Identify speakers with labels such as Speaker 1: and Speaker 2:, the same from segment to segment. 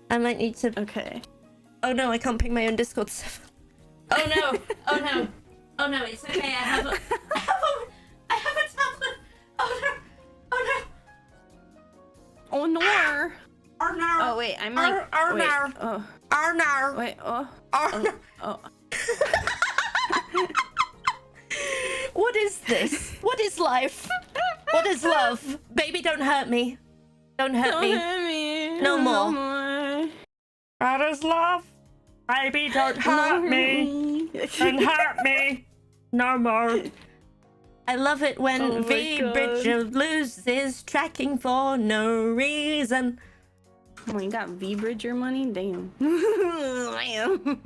Speaker 1: I might need to.
Speaker 2: Okay.
Speaker 1: Oh no, I can't ping my own Discord server. Oh no! Oh no! Oh no! It's okay. I have a tablet. Oh no! Oh no!
Speaker 2: Oh no!
Speaker 1: Oh no!
Speaker 2: Oh wait, I'm like.
Speaker 1: Oh
Speaker 2: wait,
Speaker 1: no!
Speaker 2: oh.
Speaker 1: Oh no!
Speaker 2: Wait. Oh.
Speaker 1: Oh no!
Speaker 2: Oh.
Speaker 1: What is this? What is life? What is love? Baby, don't hurt me. Don't hurt
Speaker 2: Don't
Speaker 1: me.
Speaker 2: hurt me.
Speaker 1: No more.
Speaker 2: more.
Speaker 1: What is love? Baby, don't hurt me. Don't hurt me. No more. I love it when
Speaker 2: Oh my
Speaker 1: V
Speaker 2: God.
Speaker 1: Bridger loses tracking for no reason.
Speaker 2: Oh, you got V-Bridger money? Damn. Damn.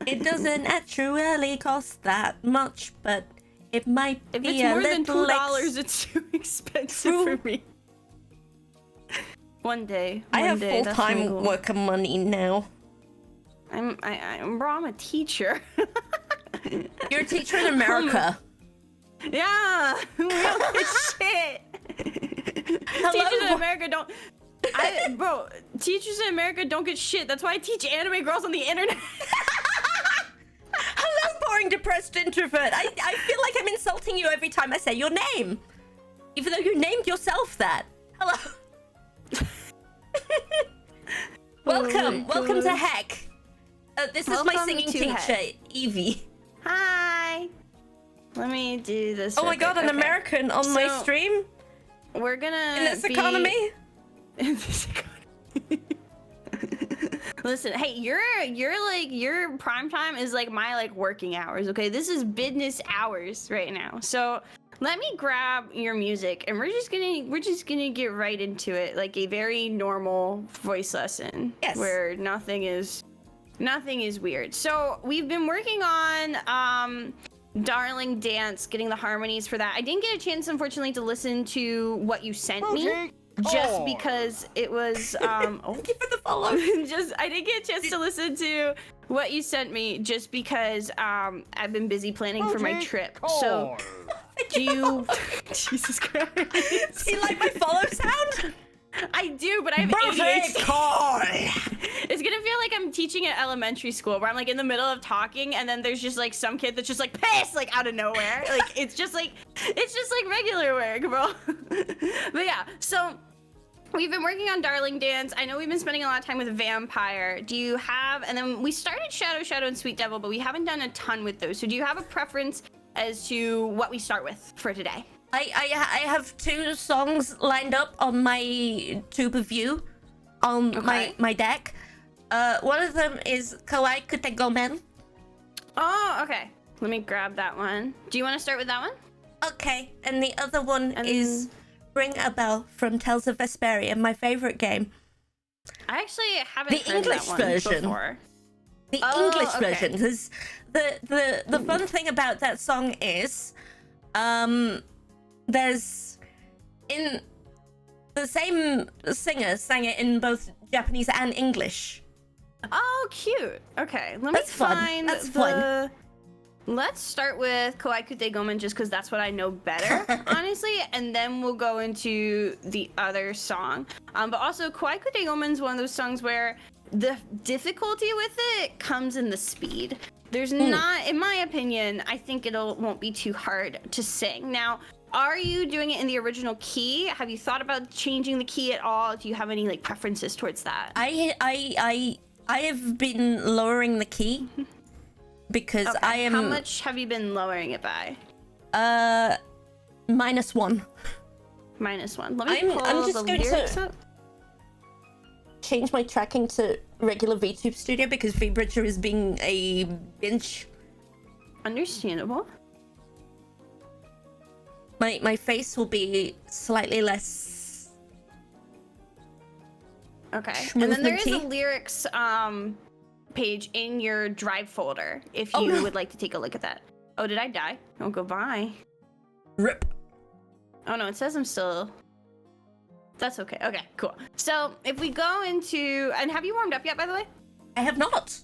Speaker 1: It doesn't actually cost that much, but it might
Speaker 2: If
Speaker 1: be
Speaker 2: it's
Speaker 1: a
Speaker 2: more than
Speaker 1: little
Speaker 2: $2, it's too expensive
Speaker 1: True.
Speaker 2: for me. One day.
Speaker 1: I
Speaker 2: one
Speaker 1: have
Speaker 2: day, that's my
Speaker 1: full-time
Speaker 2: goal.
Speaker 1: worker money now.
Speaker 2: Bro, I'm a teacher.
Speaker 1: You're a teacher in America.
Speaker 2: Yeah, we don't get shit. Teachers in America don't. Bro, teachers in America don't get shit. That's why I teach anime girls on the internet.
Speaker 1: Hello, boring, depressed introvert. I feel like I'm insulting you every time I say your name. Even though you named yourself that. Hello. Welcome. Welcome to Heck. This is my
Speaker 2: Welcome
Speaker 1: singing
Speaker 2: to
Speaker 1: teacher,
Speaker 2: Heck.
Speaker 1: Evie.
Speaker 2: Hi. Let me do this.
Speaker 1: Oh
Speaker 2: real
Speaker 1: my god,
Speaker 2: quick.
Speaker 1: an
Speaker 2: Okay.
Speaker 1: American on my
Speaker 2: So,
Speaker 1: stream?
Speaker 2: We're gonna
Speaker 1: In this
Speaker 2: be-
Speaker 1: economy?
Speaker 2: In this economy. Listen, hey, your prime time is like my like working hours, okay? This is business hours right now. So let me grab your music and we're just gonna get right into it, like a very normal voice lesson.
Speaker 1: Yes.
Speaker 2: Where nothing is weird. So we've been working on Darling Dance, getting the harmonies for that. I didn't get a chance, unfortunately, to listen to what you sent me. Just because it was
Speaker 1: Thank you for the follow.
Speaker 2: I didn't get a chance to listen to what you sent me just because I've been busy planning for my trip. So do you Jesus Christ.
Speaker 1: Do you like my follow sound?
Speaker 2: I do, but I have ADHD. It's gonna feel like I'm teaching at elementary school where I'm like in the middle of talking and then there's just like some kid that's just like pissed like out of nowhere. Like it's just like regular work, bro. But yeah, so we've been working on Darling Dance. I know we've been spending a lot of time with Vampire. Do you have, and then we started Shadow, and Sweet Devil, but we haven't done a ton with those. So do you have a preference as to what we start with for today?
Speaker 1: I have 2 songs lined up on my tube of view on my deck. One of them is Kawaii Kute Gomen.
Speaker 2: Oh, okay. Let me grab that one. Do you want to start with that one?
Speaker 1: Okay, and the other one is Ring a Bell from Tales of Vesperia, my favorite game.
Speaker 2: I actually haven't
Speaker 1: The
Speaker 2: heard
Speaker 1: English
Speaker 2: that one
Speaker 1: version.
Speaker 2: before.
Speaker 1: The
Speaker 2: Oh,
Speaker 1: English
Speaker 2: okay.
Speaker 1: version, because the fun thing about that song is, there's in the same singer sang it in both Japanese and English.
Speaker 2: Oh, cute. Okay, let
Speaker 1: That's
Speaker 2: me
Speaker 1: fun.
Speaker 2: find
Speaker 1: That's
Speaker 2: the...
Speaker 1: fun.
Speaker 2: Let's start with Kawaii Kute Gomen just because that's what I know better, honestly, and then we'll go into the other song. But also, Kawaii Kute Gomen is one of those songs where the difficulty with it comes in the speed. There's not, in my opinion, I think won't be too hard to sing. Now, are you doing it in the original key? Have you thought about changing the key at all? Do you have any like preferences towards that?
Speaker 1: I have been lowering the key because
Speaker 2: Okay.
Speaker 1: I am
Speaker 2: How much have you been lowering it by?
Speaker 1: -1.
Speaker 2: -1. Let me pull
Speaker 1: I'm just
Speaker 2: the
Speaker 1: going
Speaker 2: lyrics
Speaker 1: to
Speaker 2: up.
Speaker 1: change my tracking to regular VTube Studio because V-Bridger is being a bitch.
Speaker 2: Understandable.
Speaker 1: My face will be slightly less.
Speaker 2: Okay. And then there is a
Speaker 1: Schmoozement-y.
Speaker 2: lyrics page in your drive folder if
Speaker 1: Oh,
Speaker 2: you
Speaker 1: no.
Speaker 2: would like to take a look at that. Oh, did I die? Oh, goodbye.
Speaker 1: Rip.
Speaker 2: Oh no, it says I'm still. That's okay. Okay, cool. So if we go into, and have you warmed up yet, by the way?
Speaker 1: I have not.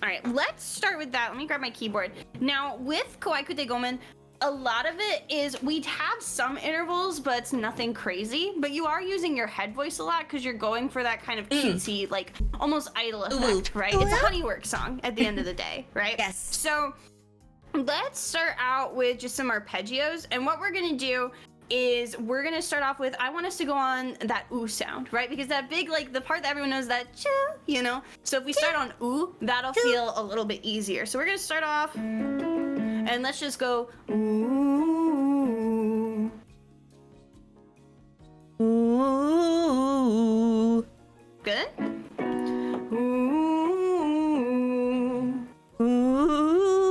Speaker 2: All right, let's start with that. Let me grab my keyboard. Now, with Kawaii Kute Gomen, a lot of it is we'd have some intervals, but it's nothing crazy. But you are using your head voice a lot because you're going for that kind of cutesy, like almost idle effect, right? It's a Honeywork song at the end of the day, right?
Speaker 1: Yes.
Speaker 2: So let's start out with just some arpeggios. And what we're gonna do is we're gonna start off with, I want us to go on that ooh sound, right? Because that big, like the part that everyone knows, that choo, you know? So if we start on ooh, that'll feel a little bit easier. So we're gonna start off and let's just go ooh.
Speaker 1: Ooh.
Speaker 2: Good?
Speaker 1: Ooh.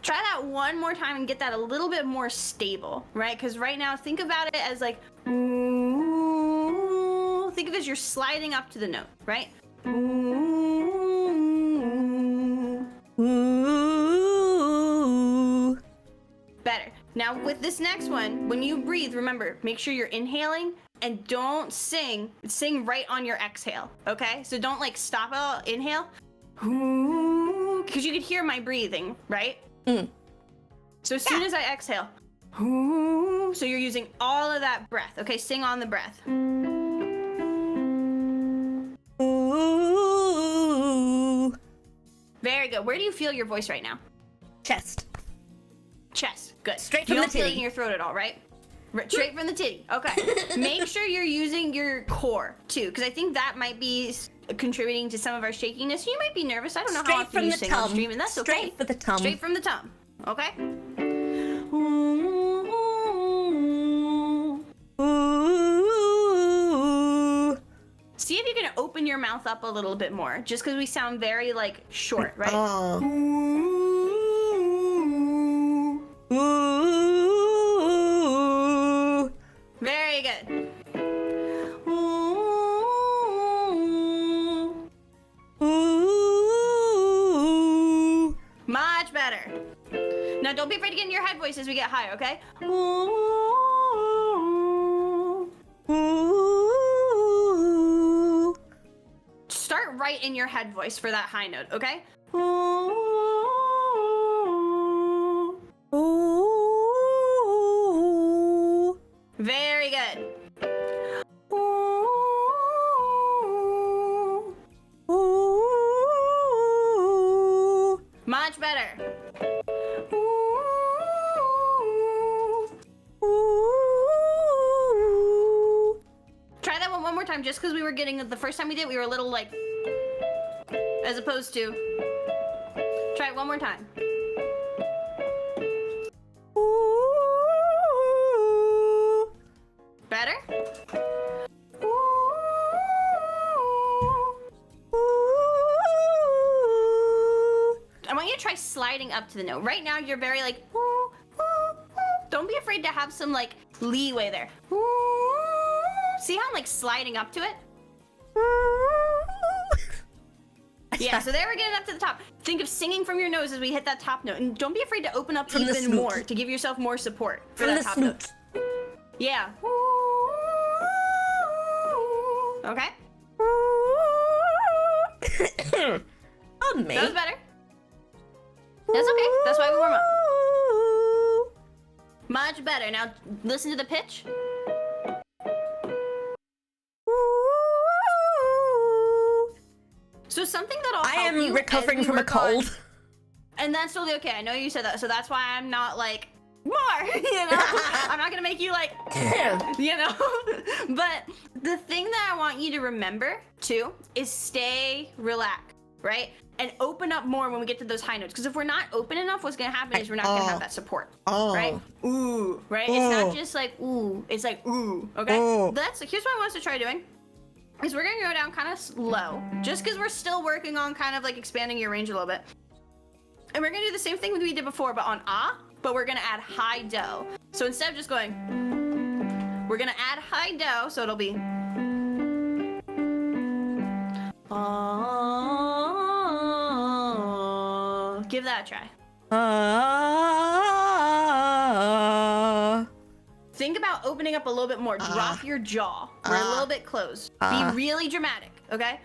Speaker 2: Try that one more time and get that a little bit more stable, right? Because right now, think about it as like, ooh. Think of it as you're sliding up to the note, right? Ooh.
Speaker 1: Ooh.
Speaker 2: Better. Now with this next one, when you breathe, remember, make sure you're inhaling and don't sing right on your exhale, okay? So don't like stop out, inhale, because you could hear my breathing, right? So as soon as I exhale, so you're using all of that breath, okay? Sing on the breath.
Speaker 1: Ooh.
Speaker 2: Very good. Where do you feel your voice right now?
Speaker 1: Chest.
Speaker 2: Chest. Good.
Speaker 1: Straight
Speaker 2: You
Speaker 1: from the
Speaker 2: don't feel it
Speaker 1: titty.
Speaker 2: in your throat at all, right? Straight from the titty. Okay. Make sure you're using your core too, because I think that might be contributing to some of our shakiness. You might be nervous. I don't know
Speaker 1: Straight
Speaker 2: how often
Speaker 1: from
Speaker 2: you
Speaker 1: the
Speaker 2: sing on
Speaker 1: tum.
Speaker 2: stream, and that's okay.
Speaker 1: Straight for the tum.
Speaker 2: Straight from the tum. Okay.
Speaker 1: Ooh.
Speaker 2: See if you can open your mouth up a little bit more, just because we sound very like short, right?
Speaker 1: Ooh.
Speaker 2: Very good.
Speaker 1: Ooh.
Speaker 2: Much better. Now don't be afraid to get in your head voice as we get higher, okay?
Speaker 1: Ooh.
Speaker 2: Start right in your head voice for that high note, okay?
Speaker 1: Ooh.
Speaker 2: Very good.
Speaker 1: Ooh.
Speaker 2: Much better.
Speaker 1: Ooh.
Speaker 2: Try that one more time, just because we were getting the first time we did, we were a little like, as opposed to. Try it one more time.
Speaker 1: Ooh.
Speaker 2: Better? I want you to try sliding up to the note. Right now, you're very like, don't be afraid to have some like leeway there. See how I'm like sliding up to it? Yeah, so there we're getting up to the top. Think of singing from your nose as we hit that top note. And don't be afraid to open up
Speaker 1: From the
Speaker 2: even
Speaker 1: snoot.
Speaker 2: more to give yourself more support for
Speaker 1: From
Speaker 2: that
Speaker 1: the
Speaker 2: top
Speaker 1: snoot.
Speaker 2: note. Yeah. Okay?
Speaker 1: On me.
Speaker 2: That was better. That's okay. That's why we warm up. Much better. Now listen to the pitch. So something that'll
Speaker 1: I
Speaker 2: help you
Speaker 1: am recovering
Speaker 2: as we
Speaker 1: from a
Speaker 2: work on-
Speaker 1: cold.
Speaker 2: And that's totally okay. I know you said that, so that's why I'm not like more, you know? I'm not gonna make you like, you know? But the thing that I want you to remember too is stay relaxed, right? And open up more when we get to those high notes. Because if we're not open enough, what's gonna happen is we're not gonna have that support, right? Ooh, right? It's not just like ooh, it's like ooh, okay? Here's what I want us to try doing. Is we're gonna go down kind of slow, just because we're still working on kind of like expanding your range a little bit. And we're gonna do the same thing we did before, but on ah, but we're gonna add high do. So instead of just going, we're gonna add high do, so it'll be give that a try. Think about opening up a little bit more. Drop your jaw. We're a little bit closed. Be really dramatic, okay?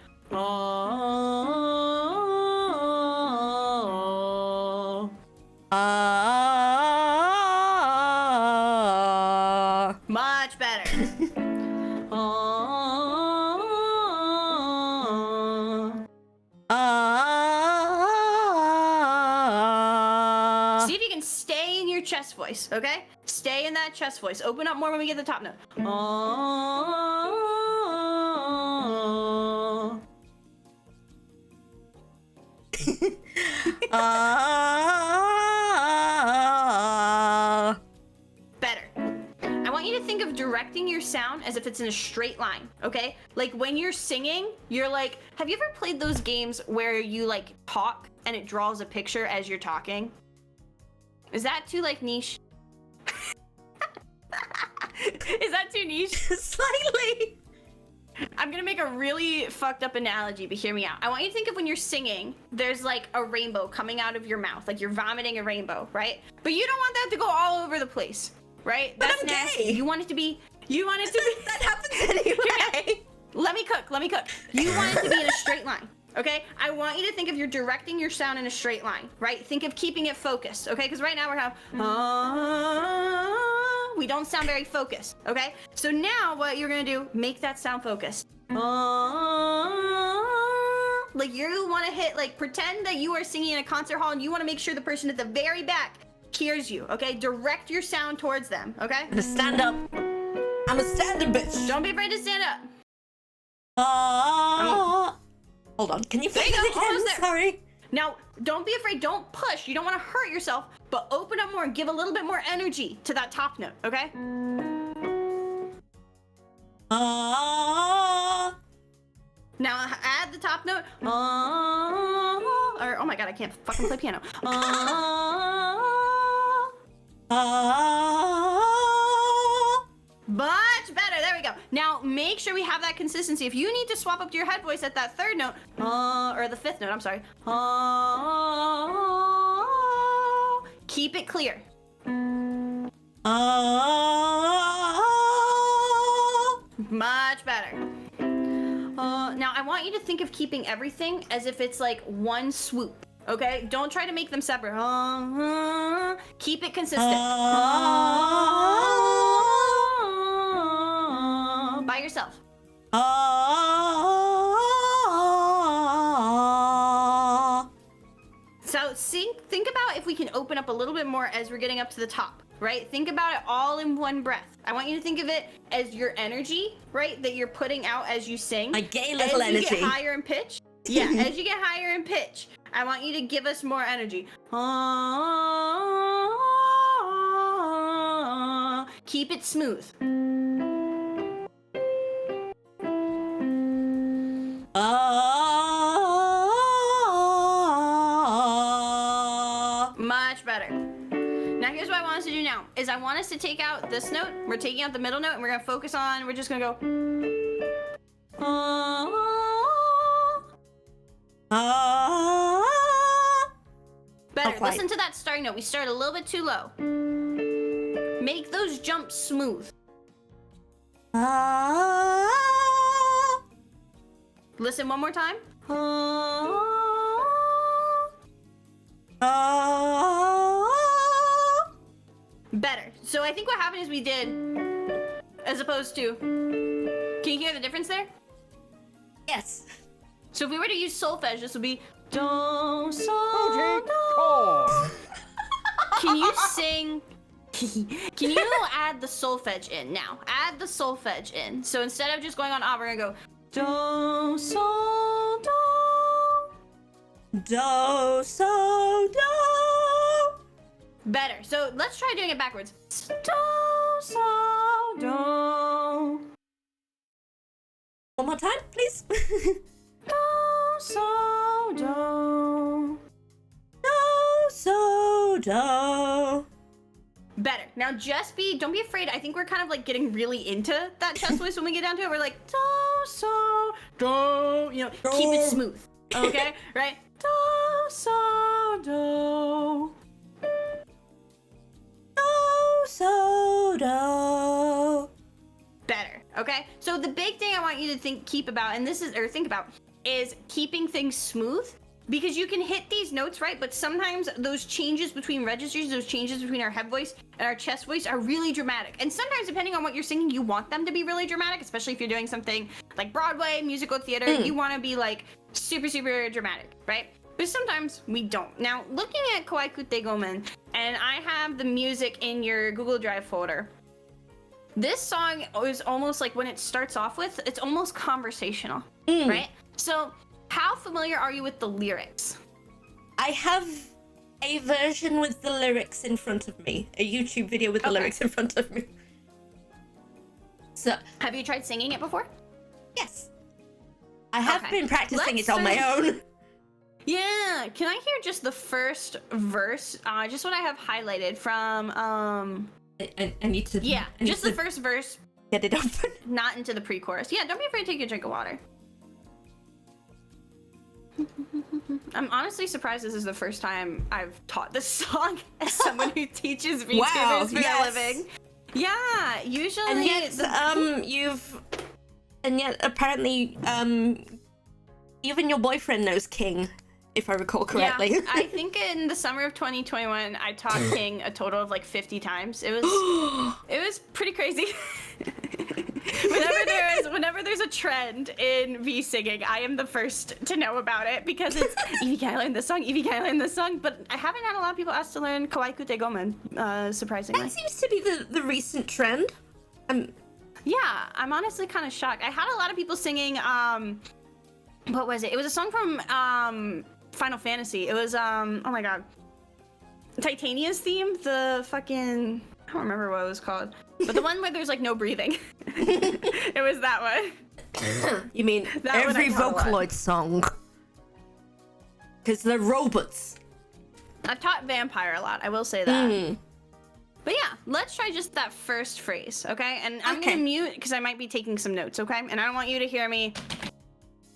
Speaker 1: Ah.
Speaker 2: voice, okay? Stay in that chest voice. Open up more when we get the top note. Better. I want you to think of directing your sound as if it's in a straight line, okay? Like when you're singing, you're like, have you ever played those games where you like talk and it draws a picture as you're talking? Is that too like niche? Is that too niche?
Speaker 1: Slightly.
Speaker 2: I'm gonna make a really fucked up analogy, but hear me out. I want you to think of when you're singing, there's like a rainbow coming out of your mouth, like you're vomiting a rainbow, right? But you don't want that to go all over the place, right?
Speaker 1: But
Speaker 2: That's
Speaker 1: I'm
Speaker 2: nasty.
Speaker 1: gay.
Speaker 2: You want it to be, that
Speaker 1: happens anyway.
Speaker 2: Let me cook. You want it to be in a straight line, okay? I want you to think of you're directing your sound in a straight line, right? Think of keeping it focused, okay? Because right now we're having, we don't sound very focused, okay? So now what you're gonna do, make that sound focused. Like you wanna hit, like pretend that you are singing in a concert hall and you wanna make sure the person at the very back hears you, okay? Direct your sound towards them, okay?
Speaker 1: I'm a stand-up. I'm a stand-up bitch.
Speaker 2: Don't be afraid to stand up.
Speaker 1: Hold on, can you
Speaker 2: There
Speaker 1: play
Speaker 2: you go,
Speaker 1: that again?
Speaker 2: almost there.
Speaker 1: Sorry.
Speaker 2: Now, don't be afraid, don't push. You don't wanna hurt yourself, but open up more and give a little bit more energy to that top note, okay? Now add the top note. Or, oh my god, I can't fucking play piano. Much better, there we go. Now make sure we have that consistency. If you need to swap up to your head voice at that third note, or the fifth note, I'm sorry. Keep it clear. Much better. Now I want you to think of keeping everything as if it's like one swoop, okay? Don't try to make them separate. Keep it consistent. By yourself. So think about if we can open up a little bit more as we're getting up to the top, right? Think about it all in one breath. I want you to think of it as your energy, right? That you're putting out as you sing.
Speaker 1: My gay little
Speaker 2: as
Speaker 1: energy.
Speaker 2: You get higher in pitch. Yeah, as you get higher in pitch, I want you to give us more energy. Keep it smooth. Much better. Now here's what I want us to do now, is I want us to take out this note, we're taking out the middle note, and we're gonna focus on, we're just gonna go. Better, listen to that starting note, we started a little bit too low. Make those jumps smooth. Listen one more time. Better. So I think what happened is we did, as opposed to, can you hear the difference there?
Speaker 1: Yes.
Speaker 2: So if we were to use solfege, this would be do, sol, do. Can you sing? Can you add the solfege in now? Add the solfege in. So instead of just going on we're gonna go do, sol, do.
Speaker 1: Do, so, do.
Speaker 2: Better. So let's try doing it backwards. Do, so, do.
Speaker 1: One more time, please.
Speaker 2: Do, so, do.
Speaker 1: Do, so, do.
Speaker 2: Better. Now don't be afraid. I think we're kind of like getting really into that chest voice when we get down to it. We're like, do, so, do. You know, keep it smooth. Okay? Right? Do, so, do.
Speaker 1: Do, so, do.
Speaker 2: Better. Okay? So the big thing I want you to think about is keeping things smooth. Because you can hit these notes, right? But sometimes those changes between registers, those changes between our head voice and our chest voice are really dramatic. And sometimes, depending on what you're singing, you want them to be really dramatic, especially if you're doing something like Broadway, musical theater. You want to be like super, super dramatic, right? But sometimes we don't. Now, looking at Kawaii Kute Gomen and I have the music in your Google Drive folder. This song is almost like when it starts off with, it's almost conversational, right? So how familiar are you with the lyrics?
Speaker 1: I have a version with the lyrics in front of me, a YouTube video with the lyrics in front of me. So,
Speaker 2: have you tried singing it before?
Speaker 1: Yes. I have been practicing it on my own.
Speaker 2: Yeah, can I hear just the first verse? Just what I have highlighted from,
Speaker 1: I need to...
Speaker 2: Yeah, just the first verse.
Speaker 1: Get it open.
Speaker 2: Not into the pre-chorus. Yeah, don't be afraid to take a drink of water. I'm honestly surprised this is the first time I've taught this song as someone who teaches VTubers for a living. Yeah, usually...
Speaker 1: And yet, apparently, even your boyfriend knows King, if I recall correctly.
Speaker 2: Yeah, I think in the summer of 2021, I taught King a total of like 50 times. It was pretty crazy. Whenever there's a trend in V singing, I am the first to know about it because it's Evie, can I learn this song? Evie, can I learn this song? But I haven't had a lot of people ask to learn Kawaii Kute Gomen, surprisingly.
Speaker 1: That seems to be the recent trend.
Speaker 2: Yeah, I'm honestly kind of shocked. I had a lot of people singing, what was it? It was a song from Final Fantasy. It was, oh my god, Titania's theme, the fucking, I don't remember what it was called, but the one where there's like no breathing. It was that one.
Speaker 1: You mean that every Vocaloid song? Because they're robots.
Speaker 2: I've taught Vampire a lot, I will say that. But yeah, let's try just that first phrase, okay? And I'm gonna mute because I might be taking some notes, okay? And I don't want you to hear me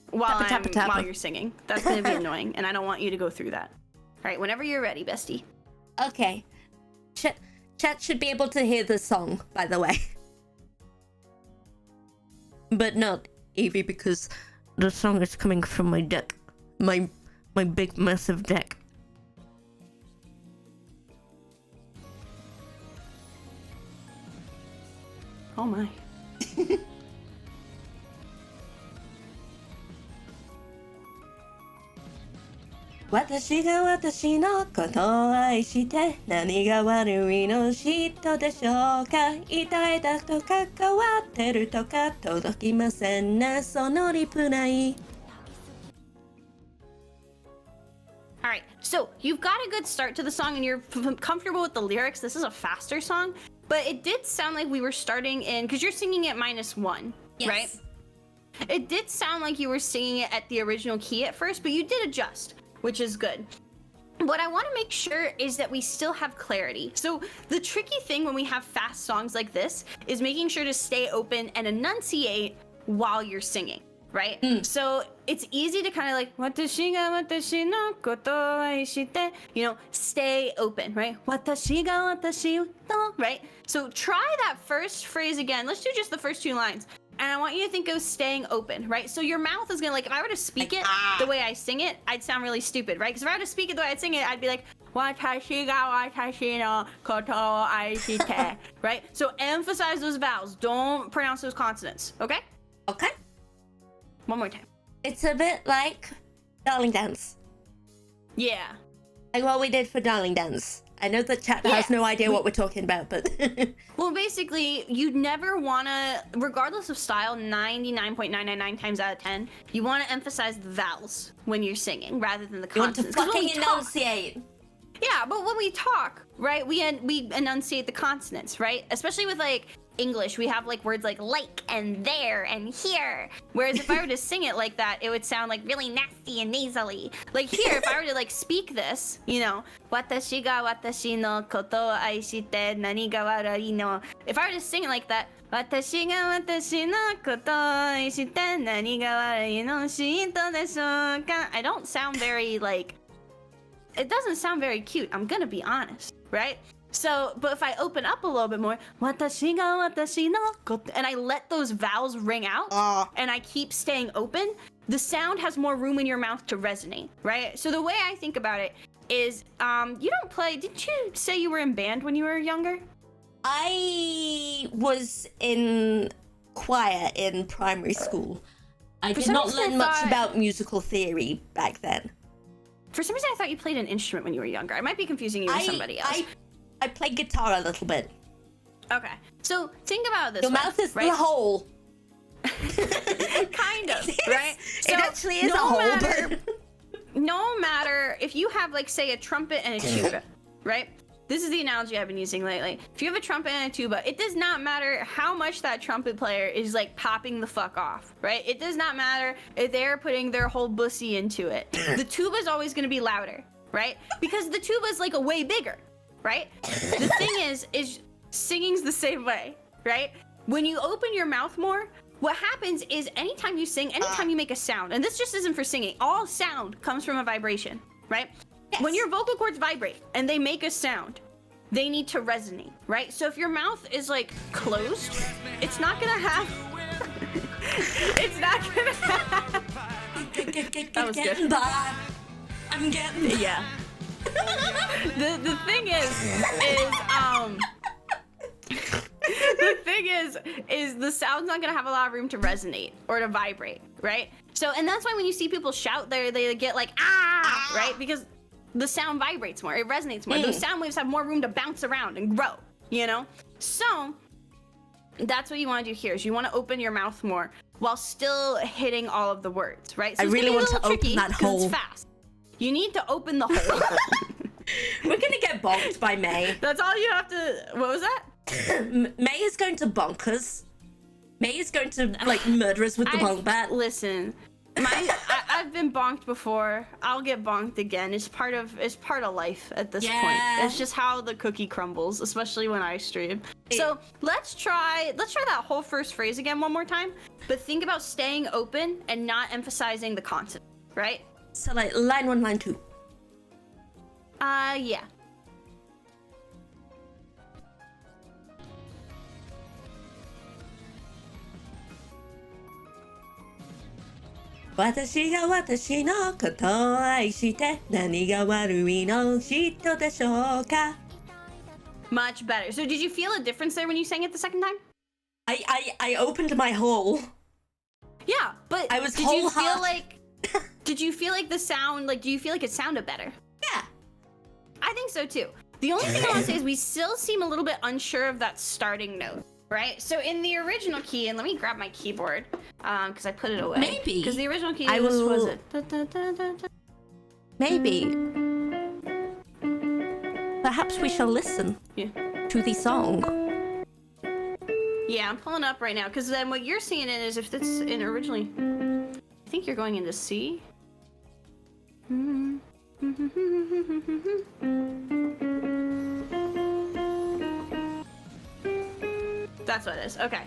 Speaker 2: while while you're singing. That's gonna be annoying, and I don't want you to go through that. All right, whenever you're ready, bestie.
Speaker 1: Okay. Chat should be able to hear the song, by the way. But not Evie, because the song is coming from my deck. My big, massive deck.
Speaker 2: Oh my.
Speaker 1: 私が私のことを愛して何が悪いの人でしょうか痛いだと関わってるとか届きませんねそのリプライ
Speaker 2: Alright, so you've got a good start to the song and you're comfortable with the lyrics. This is a faster song, but it did sound like we were starting in, because you're singing at -1,
Speaker 1: yes.
Speaker 2: Right? It did sound like you were singing it at the original key at first, but you did adjust, which is good. What I want to make sure is that we still have clarity. So the tricky thing when we have fast songs like this is making sure to stay open and enunciate while you're singing, right? So it's easy to kind of like, watashi ga watashi no koto o aishite, you know, stay open, right? Watashi ga watashi no, right? So try that first phrase again. Let's do just the first 2 lines. And I want you to think of staying open, right? So your mouth is gonna, like, if I were to speak it the way I sing it, I'd sound really stupid, right? Because if I were to speak it the way I'd sing it, I'd be like, watashi ga watashi no koto o aishite, right? So emphasize those vowels. Don't pronounce those consonants, okay?
Speaker 1: Okay.
Speaker 2: One more time.
Speaker 1: It's a bit like Darling Dance.
Speaker 2: Yeah.
Speaker 1: Like what we did for Darling Dance. I know the chat has no idea what we're talking about, but...
Speaker 2: Well, basically, you'd never want to, regardless of style, 99.999 times out of 10, you want to emphasize the vowels when you're singing rather than the consonants.
Speaker 1: You want to fucking enunciate.
Speaker 2: Yeah, but when we talk, right, we enunciate the consonants, right? Especially with, like, English, we have, like, words like and there and here. Whereas if I were to sing it like that, it would sound, like, really nasty and nasally. Like, here, if I were to, like, speak this, you know, watashi ga watashi no koto o aishite nani ga warai no. If I were to sing it like that, watashi ga watashi no koto o aishite nani ga warai no shito deshou ka. I don't sound very, like, it doesn't sound very cute, I'm gonna be honest, right? So, but if I open up a little bit more, watashi ga watashi no koto, and I let those vowels ring out, and I keep staying open, the sound has more room in your mouth to resonate, right? So the way I think about it is, you don't play, didn't you say you were in band when you were younger?
Speaker 1: I was in choir in primary school. I did not learn much about musical theory back then.
Speaker 2: For some reason, I thought you played an instrument when you were younger. I might be confusing you with somebody else.
Speaker 1: I play guitar a little bit.
Speaker 2: Okay, so think about this.
Speaker 1: Your mouth is
Speaker 2: right?
Speaker 1: the hole.
Speaker 2: Kind of, right?
Speaker 1: So it actually is a hole, but...
Speaker 2: No matter if you have, like, say, a trumpet and a tuba, right? This is the analogy I've been using lately. If you have a trumpet and a tuba, it does not matter how much that trumpet player is, like, popping the fuck off, right? It does not matter if they're putting their whole bussy into it. The tuba is always going to be louder, right? Because the tuba is, like, a way bigger, right? The thing is singing's the same way, right? When you open your mouth more, what happens is anytime you sing, anytime you make a sound, and this just isn't for singing, all sound comes from a vibration, right? Yes. When your vocal cords vibrate and they make a sound, they need to resonate, right? So if your mouth is, like, closed, it's not gonna have... it's not gonna have... That was good.
Speaker 1: By. I'm getting by.
Speaker 2: Yeah. The thing is the sound's not gonna have a lot of room to resonate or to vibrate, right? So, and that's why when you see people shout, they get like, ah, right? Because the sound vibrates more, it resonates more. Those sound waves have more room to bounce around and grow, you know? So, that's what you wanna do here, is you wanna open your mouth more while still hitting all of the words, right? So
Speaker 1: I really want to open that hole.
Speaker 2: It's fast. You need to open the hole.
Speaker 1: We're gonna get bonked by May.
Speaker 2: That's all you have to, what was that?
Speaker 1: May is going to bonk us. May is going to, like, murder us with the bonk bat.
Speaker 2: Listen, I've been bonked before. I'll get bonked again. It's part of life at this point. It's just how the cookie crumbles, especially when I stream. So let's try that whole first phrase again one more time. But think about staying open and not emphasizing the consonant, right?
Speaker 1: So, like, line 1, line 2.
Speaker 2: Yeah.
Speaker 1: Watashi ga watashi no koto o aishite nani ga warui no hito deshou ka?
Speaker 2: Much better. So did you feel a difference there when you sang it the second time?
Speaker 1: I opened my hole.
Speaker 2: Yeah, but
Speaker 1: I was
Speaker 2: did you feel like did you feel like the sound, like, do you feel like it sounded better?
Speaker 1: Yeah.
Speaker 2: I think so too. The only thing I want to say is we still seem a little bit unsure of that starting note, right? So in the original key, and let me grab my keyboard, because I put it away.
Speaker 1: Maybe.
Speaker 2: Because the original key was it?
Speaker 1: Maybe. Perhaps we shall listen to the song.
Speaker 2: Yeah, I'm pulling up right now, because then what you're seeing it is if it's in originally, I think you're going into C. That's what it is. Okay.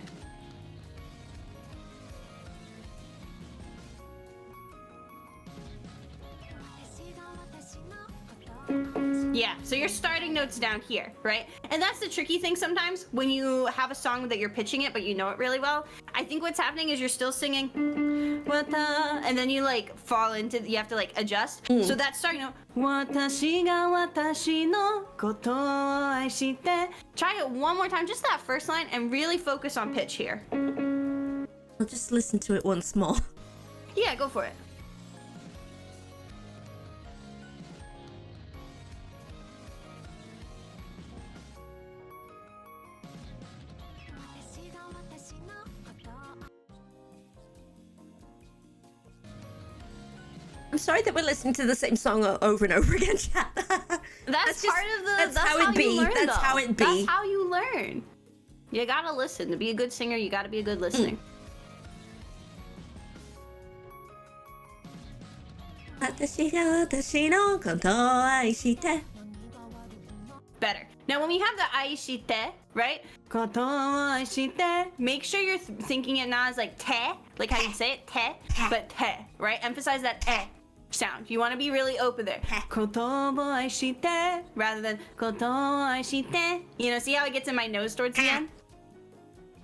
Speaker 2: Yeah, so your starting note's down here, right? And that's the tricky thing sometimes when you have a song that you're pitching it, but you know it really well. I think what's happening is you're still singing, and then you like fall into, you have to like adjust. So that starting note, watashi ga watashi no koto o aishite. Try it one more time, just that first line, and really focus on pitch here.
Speaker 1: I'll just listen to it once more.
Speaker 2: Yeah, go for it.
Speaker 1: I'm sorry that we're listening to the same song over and over again, chat.
Speaker 2: That's
Speaker 1: just,
Speaker 2: part of the.
Speaker 1: That's how it be.
Speaker 2: Learn,
Speaker 1: that's
Speaker 2: though.
Speaker 1: how it be.
Speaker 2: That's how you learn. You gotta listen. To be a good singer, you gotta be a good listener.
Speaker 1: Watashi ga watashi no koto o aishite.
Speaker 2: Better. Now, when we have the aishite, right? Koto o aishite. Make sure you're thinking it not as like te, like how you say it, te, but te, right? Emphasize that sound. You want to be really open there. Koto o aishite, rather than koto o aishite. You know, see how it gets in my nose towards the end?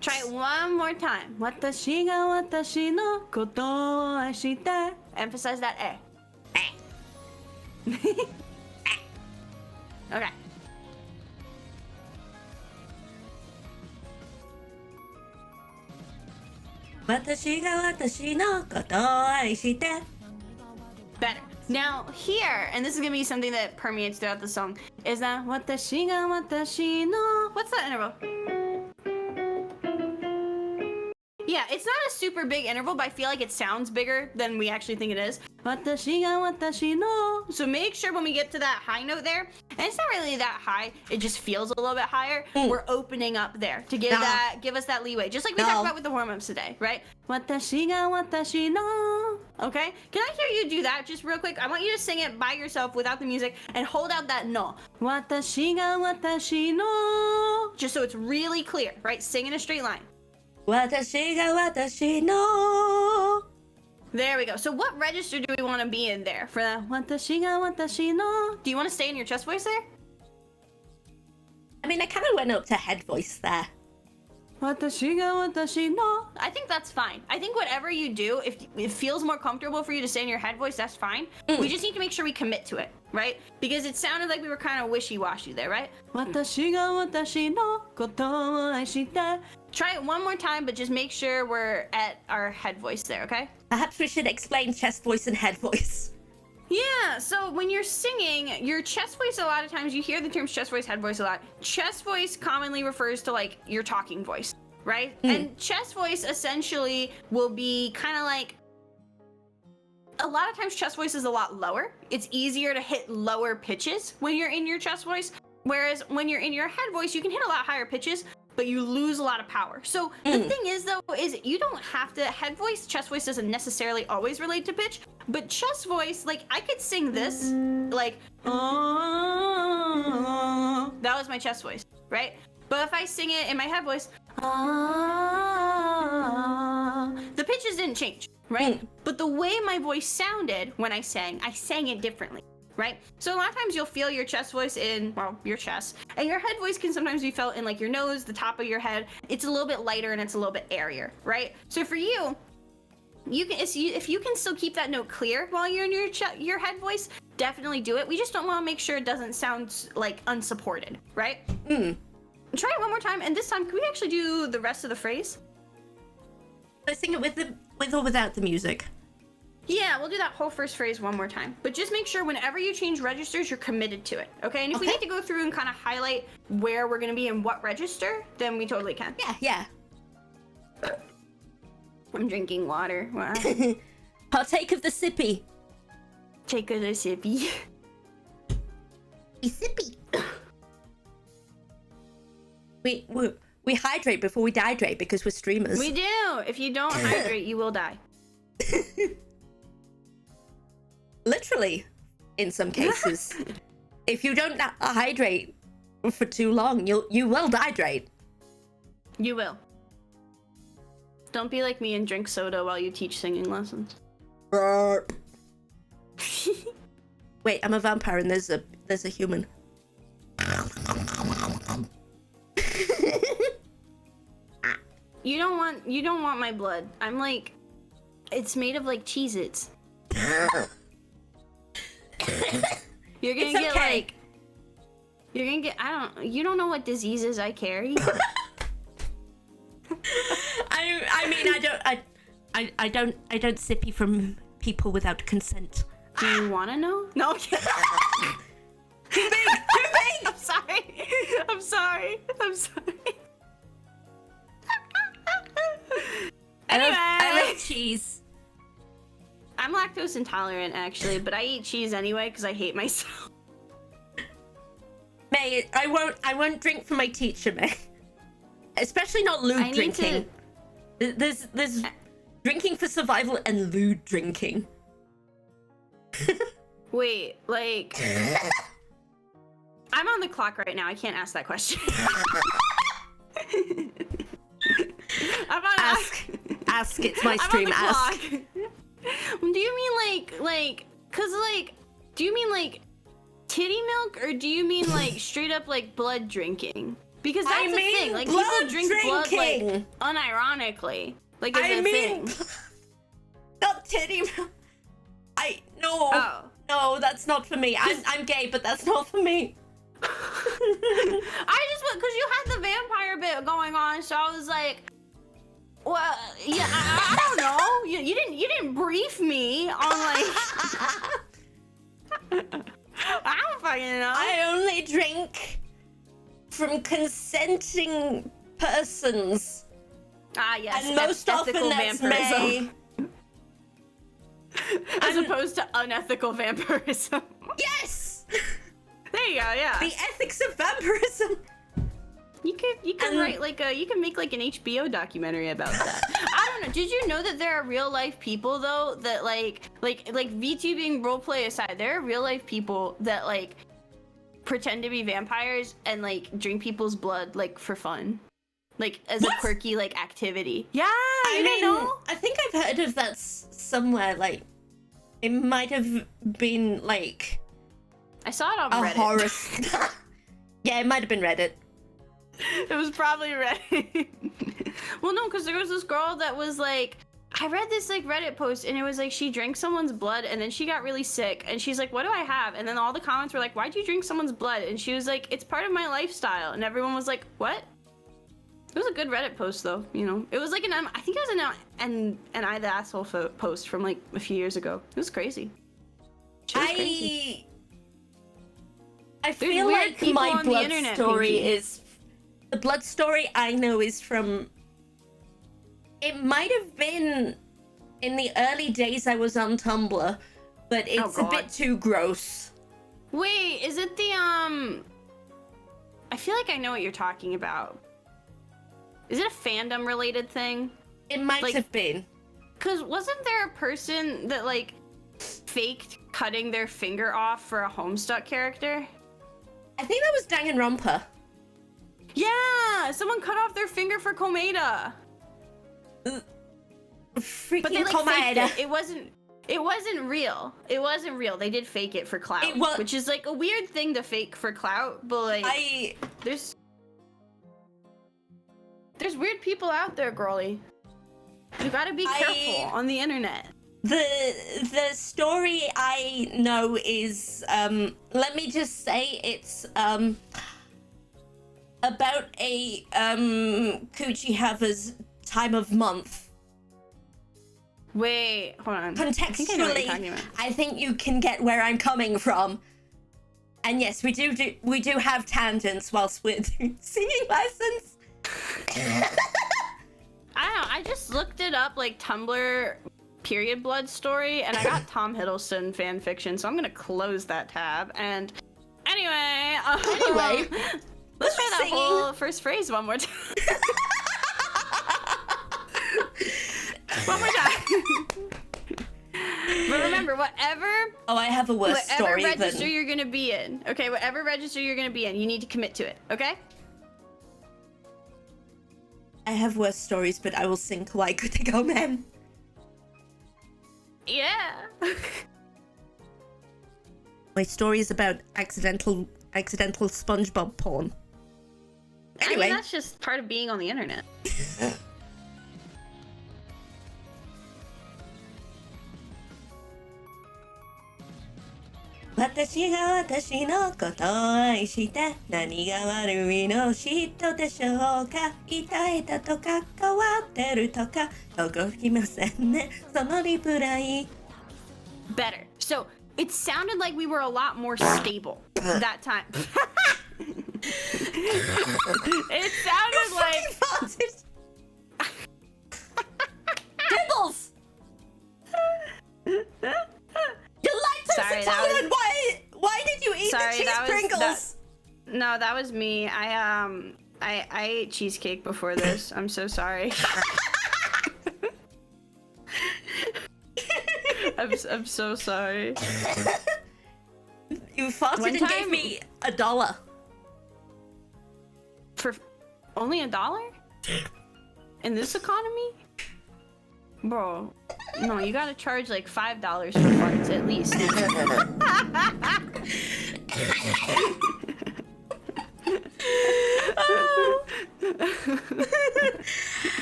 Speaker 2: Try it one more time. Watashi ga watashi no koto o aishite. Emphasize that Okay.
Speaker 1: Watashi ga watashi no koto o aishite.
Speaker 2: Better. Now here, and this is gonna be something that permeates throughout the song, is that watashi ga watashi no. What's that interval? Yeah, it's not a super big interval, but I feel like it sounds bigger than we actually think it is. Watashi ga watashi no. So make sure when we get to that high note there, and it's not really that high, it just feels a little bit higher. We're opening up there to give us that leeway, just like we talked about with the warm-ups today, right? Watashi ga watashi no. Okay? Can I hear you do that just real quick? I want you to sing it by yourself without the music and hold out that no. Watashi ga watashi no. Just so it's really clear, right? Sing in a straight line.
Speaker 1: Watashi ga watashi no.
Speaker 2: There we go. So what register do we want to be in there for that? Watashi ga watashi no. Do you want to stay in your chest voice there?
Speaker 1: I mean, I kind of went up to head voice there.
Speaker 2: Watashi ga watashi no. I think that's fine. I think whatever you do, if it feels more comfortable for you to stay in your head voice, that's fine. We just need to make sure we commit to it, right? Because it sounded like we were kind of wishy-washy there, right? Watashi ga watashi no koto wo aishite. Try it one more time, but just make sure we're at our head voice there, okay?
Speaker 1: Perhaps we should explain chest voice and head voice.
Speaker 2: Yeah, so when you're singing, your chest voice, a lot of times you hear the terms chest voice, head voice a lot. Chest voice commonly refers to like your talking voice, right? And chest voice essentially will be kind of like, a lot of times chest voice is a lot lower. It's easier to hit lower pitches when you're in your chest voice. Whereas when you're in your head voice, you can hit a lot higher pitches, but you lose a lot of power. So the thing is though, is you don't have to, head voice, chest voice doesn't necessarily always relate to pitch, but chest voice, like I could sing this, like, that was my chest voice, right? But if I sing it in my head voice, the pitches didn't change, right? But the way my voice sounded when I sang it differently. Right? So a lot of times you'll feel your chest voice in, well, your chest, and your head voice can sometimes be felt in like your nose, the top of your head. It's a little bit lighter and it's a little bit airier, right? So for you, you can, if you can still keep that note clear while you're in your head voice, definitely do it. We just don't want to make sure it doesn't sound like unsupported, right? Try it one more time, and this time, can we actually do the rest of the phrase?
Speaker 1: Let's sing it with or without the music.
Speaker 2: Yeah, we'll do that whole first phrase one more time. But just make sure whenever you change registers, you're committed to it, okay? And if we need to go through and kind of highlight where we're going to be in what register, then we totally can.
Speaker 1: Yeah.
Speaker 2: I'm drinking water. Wow.
Speaker 1: Partake of the sippy.
Speaker 2: Take a sippy.
Speaker 1: Sippy. We hydrate before we dehydrate because we're streamers.
Speaker 2: We do. If you don't hydrate, you will die.
Speaker 1: Literally, in some cases. If you don't hydrate for too long, you will dehydrate.
Speaker 2: You will. Don't be like me and drink soda while you teach singing lessons.
Speaker 1: Wait, I'm a vampire and there's a human.
Speaker 2: You don't want my blood. I'm like, it's made of like Cheez-Its. You're gonna get like, you're gonna get, you don't know what diseases I carry.
Speaker 1: I don't sippy from people without consent.
Speaker 2: Do you want to know? No.
Speaker 1: Too big.
Speaker 2: I'm sorry. Anyway,
Speaker 1: I love cheese.
Speaker 2: I'm lactose intolerant actually, but I eat cheese anyway because I hate myself.
Speaker 1: May, I won't drink for my teacher, May. Especially not lewd drinking. There's drinking for survival and lewd drinking.
Speaker 2: Wait, like I'm on the clock right now. I can't ask that question.
Speaker 1: Ask. It's my stream.
Speaker 2: I'm on the
Speaker 1: ask.
Speaker 2: Clock. Do you mean like, cause like, do you mean like titty milk, or do you mean like straight up like blood drinking? Because that's the thing. Like people drink blood like unironically. Like it's a thing.
Speaker 1: Not titty milk. No, that's not for me. I'm gay, but that's not for me.
Speaker 2: I just because you had the vampire bit going on, so I was like, well, yeah, I don't know. You didn't brief me on like. I don't fucking know.
Speaker 1: I only drink from consenting persons.
Speaker 2: Ah, yes.
Speaker 1: And most often that's me.
Speaker 2: As opposed to unethical vampirism.
Speaker 1: Yes!
Speaker 2: There you go, yeah.
Speaker 1: The ethics of vampirism.
Speaker 2: You could write like you can make like an HBO documentary about that. I don't know. Did you know that there are real life people though that like VTubing roleplay aside, there are real life people that like pretend to be vampires and like drink people's blood like for fun, like as a quirky like activity. Yeah, I didn't know.
Speaker 1: I think I've heard of that somewhere. Like, it might have been like
Speaker 2: I saw it on
Speaker 1: a
Speaker 2: Reddit.
Speaker 1: horror. Yeah, it might have been Reddit.
Speaker 2: It was probably Reddit. Well, no, because there was this girl that was like, I read this like Reddit post and it was like she drank someone's blood and then she got really sick and she's like, what do I have? And then all the comments were like, why'd you drink someone's blood? And she was like, it's part of my lifestyle. And everyone was like, what? It was a good Reddit post though, you know. It was like I think it was an I the Asshole post from like a few years ago. It was crazy.
Speaker 1: I feel like my blood story is... The blood story I know is from... It might have been in the early days I was on Tumblr, but it's a bit too gross.
Speaker 2: Wait, is it the, I feel like I know what you're talking about. Is it a fandom related thing?
Speaker 1: It might have been.
Speaker 2: Cause wasn't there a person that like faked cutting their finger off for a Homestuck character?
Speaker 1: I think that was Danganronpa.
Speaker 2: Yeah, someone cut off their finger for Komeda.
Speaker 1: Freaking
Speaker 2: but they like
Speaker 1: Komeda.
Speaker 2: faked it. It wasn't real. It wasn't real. They did fake it for clout, which is like a weird thing to fake for clout. But like, there's weird people out there, girly. You gotta be careful on the internet.
Speaker 1: The story I know is let me just say it's about a coochie haver's time of month.
Speaker 2: Wait, hold on.
Speaker 1: Contextually, I think you can get where I'm coming from. And yes, we do have tangents whilst we're doing singing lessons.
Speaker 2: I don't know. I just looked it up, like Tumblr period blood story, and I got Tom Hiddleston fan fiction, so I'm gonna close that tab. And anyway, let's try that whole first phrase one more time. One more time. But remember, whatever. Oh,
Speaker 1: I have a worse story.
Speaker 2: Whatever register you're gonna be in, okay? Whatever register you're gonna be in, you need to commit to it, okay?
Speaker 1: I have worse stories, but I will sing Kawaii Could Go Men.
Speaker 2: Yeah.
Speaker 1: My story is about accidental SpongeBob porn. Anyway,
Speaker 2: I mean, that's just part of being on the internet.
Speaker 1: Watashi ga watashi no koto o aishite nani ga warui no shito desho ka itaeta to kakawateru to ka tokokimasen ne sono ripurai.
Speaker 2: Better. So it sounded like we were a lot more stable that time. It sounded like
Speaker 1: Dimples. You're lactose intolerant. Why did you eat the cheese Pringles?
Speaker 2: No, that was me. I ate cheesecake before this. I'm so sorry. I'm so sorry.
Speaker 1: You farted and gave me $1.
Speaker 2: For only $1? In this economy? Bro, no, you gotta charge like $5 for farts at least.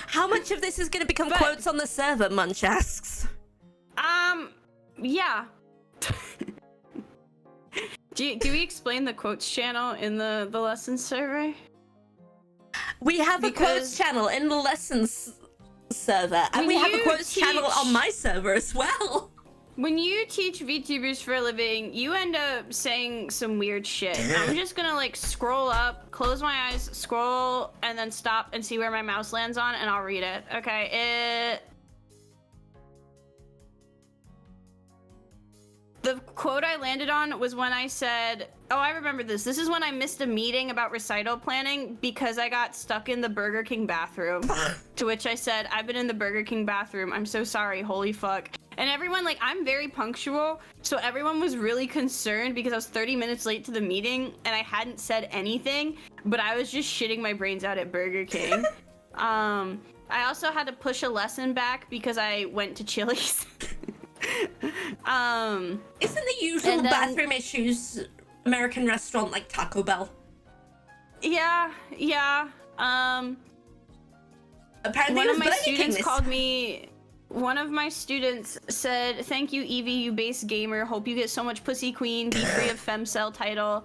Speaker 1: How much of this is gonna become quotes on the server, Munch asks?
Speaker 2: Yeah. Do we explain the quotes channel in the lessons server?
Speaker 1: We have a quotes channel in the lessons server, and we have a quotes channel on my server as well.
Speaker 2: When you teach VTubers for a living, you end up saying some weird shit. I'm just gonna like scroll up, close my eyes, scroll, and then stop and see where my mouse lands on, and I'll read it. Okay, the quote I landed on was when I said, oh, I remember this. This is when I missed a meeting about recital planning because I got stuck in the Burger King bathroom. To which I said, I've been in the Burger King bathroom. I'm so sorry. Holy fuck. And everyone, like, I'm very punctual, so everyone was really concerned because I was 30 minutes late to the meeting and I hadn't said anything, but I was just shitting my brains out at Burger King. I also had to push a lesson back because I went to Chili's.
Speaker 1: Isn't the usual bathroom issues American restaurant like Taco Bell?
Speaker 2: Yeah.
Speaker 1: Apparently
Speaker 2: one of my
Speaker 1: Burger
Speaker 2: students
Speaker 1: King
Speaker 2: called me. One of my students said, "Thank you, Evie, you base gamer. Hope you get so much pussy queen. Be free of femcel title."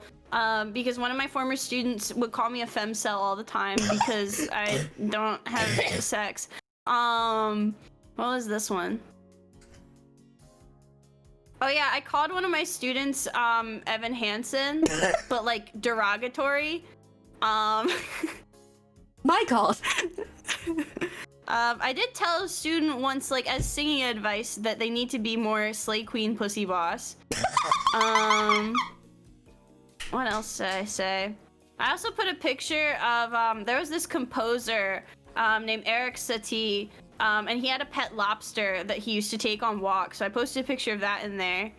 Speaker 2: Because one of my former students would call me a femcel all the time because I don't have sex. What was this one? Oh yeah, I called one of my students Evan Hansen, but like derogatory.
Speaker 1: My God.
Speaker 2: I did tell a student once, like, as singing advice, that they need to be more slay queen pussy boss. What else did I say? I also put a picture of, there was this composer named Eric Satie, and he had a pet lobster that he used to take on walks, so I posted a picture of that in there.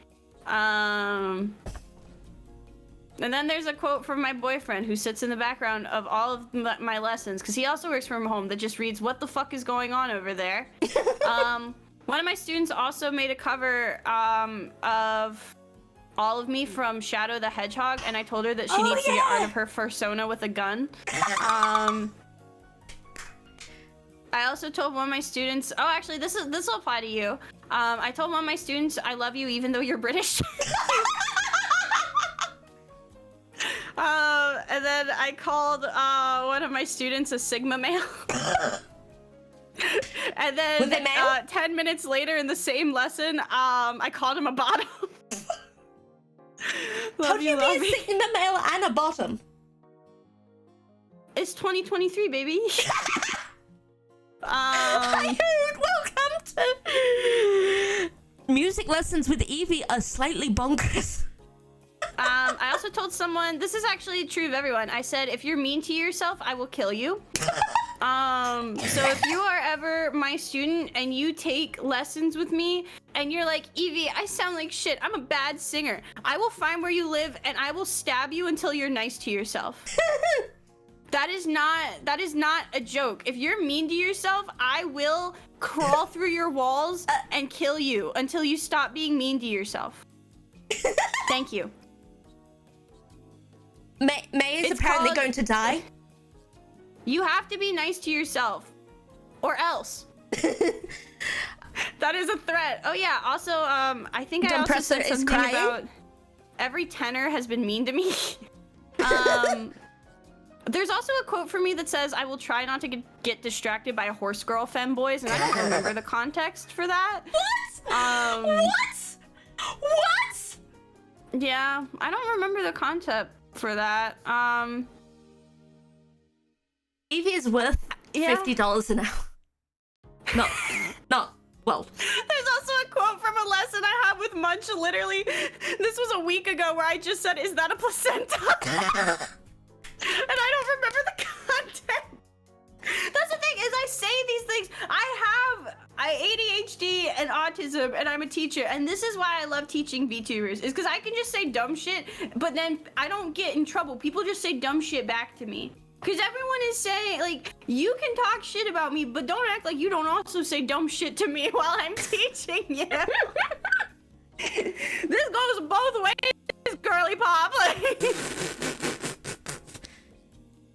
Speaker 2: And then there's a quote from my boyfriend who sits in the background of all of my lessons, because he also works from home, that just reads, "What the fuck is going on over there?" One of my students also made a cover of all of me from Shadow the Hedgehog, and I told her that she needs to get rid of her persona with a gun. I also told one of my students, oh, actually, this will apply to you. I told one of my students, I love you even though you're British. And then I called one of my students a Sigma male. And then 10 minutes later in the same lesson, I called him a bottom.
Speaker 1: How do you be a Sigma male and a bottom?
Speaker 2: It's 2023, baby.
Speaker 1: Hi, welcome to Music Lessons with Evie are slightly bonkers.
Speaker 2: I also told someone, this is actually true of everyone. I said, if you're mean to yourself, I will kill you. So if you are ever my student and you take lessons with me and you're like, Evie, I sound like shit, I'm a bad singer, I will find where you live and I will stab you until you're nice to yourself. That is not a joke. If you're mean to yourself, I will crawl through your walls and kill you until you stop being mean to yourself. Thank you.
Speaker 1: May is apparently going to die.
Speaker 2: You have to be nice to yourself, or else. That is a threat. Oh yeah. Also, I think I also said something about every tenor has been mean to me. There's also a quote for me that says, "I will try not to get distracted by horse girl femboys," and I don't remember the context for that.
Speaker 1: What? What?
Speaker 2: Yeah, I don't remember the concept for that.
Speaker 1: Evie is worth $50 an hour. Not well.
Speaker 2: There's also a quote from a lesson I had with Munch. Literally, this was a week ago, where I just said, "Is that a placenta?" And I don't remember the content. That's the thing, is I say these things. I ADHD and autism, and I'm a teacher, and this is why I love teaching VTubers, is because I can just say dumb shit, but then I don't get in trouble. People just say dumb shit back to me. Because everyone is saying, like, you can talk shit about me, but don't act like you don't also say dumb shit to me while I'm teaching you. This goes both ways, girly pop.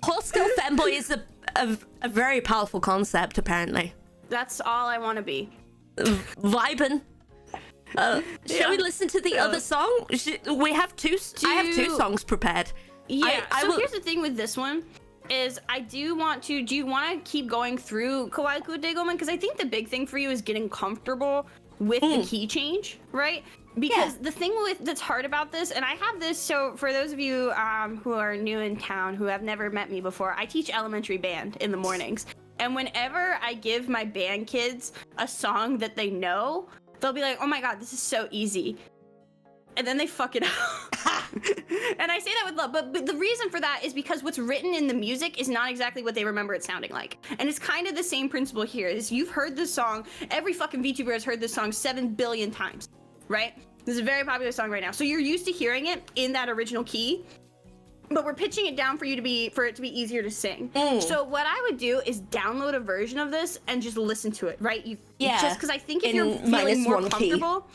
Speaker 1: Horse girl femboy is a very powerful concept, apparently.
Speaker 2: That's all I want to be.
Speaker 1: Vibin'. Shall we listen to the other song? We have I have two songs prepared.
Speaker 2: Yeah, here's the thing with this one, is I do want to, do you want to keep going through Kawaii Kudegoman? Because I think the big thing for you is getting comfortable with the key change, right? Because the thing that's hard about this, and I have this, so for those of you who are new in town, who have never met me before, I teach elementary band in the mornings. And whenever I give my band kids a song that they know, they'll be like, oh my God, this is so easy. And then they fuck it up. And I say that with love, but the reason for that is because what's written in the music is not exactly what they remember it sounding like. And it's kind of the same principle here, is you've heard this song, every fucking VTuber has heard this song 7 billion times, right? This is a very popular song right now. So you're used to hearing it in that original key, but we're pitching it down for it to be easier to sing. So what I would do is download a version of this and just listen to it, right? Just because I think if you're feeling more comfortable,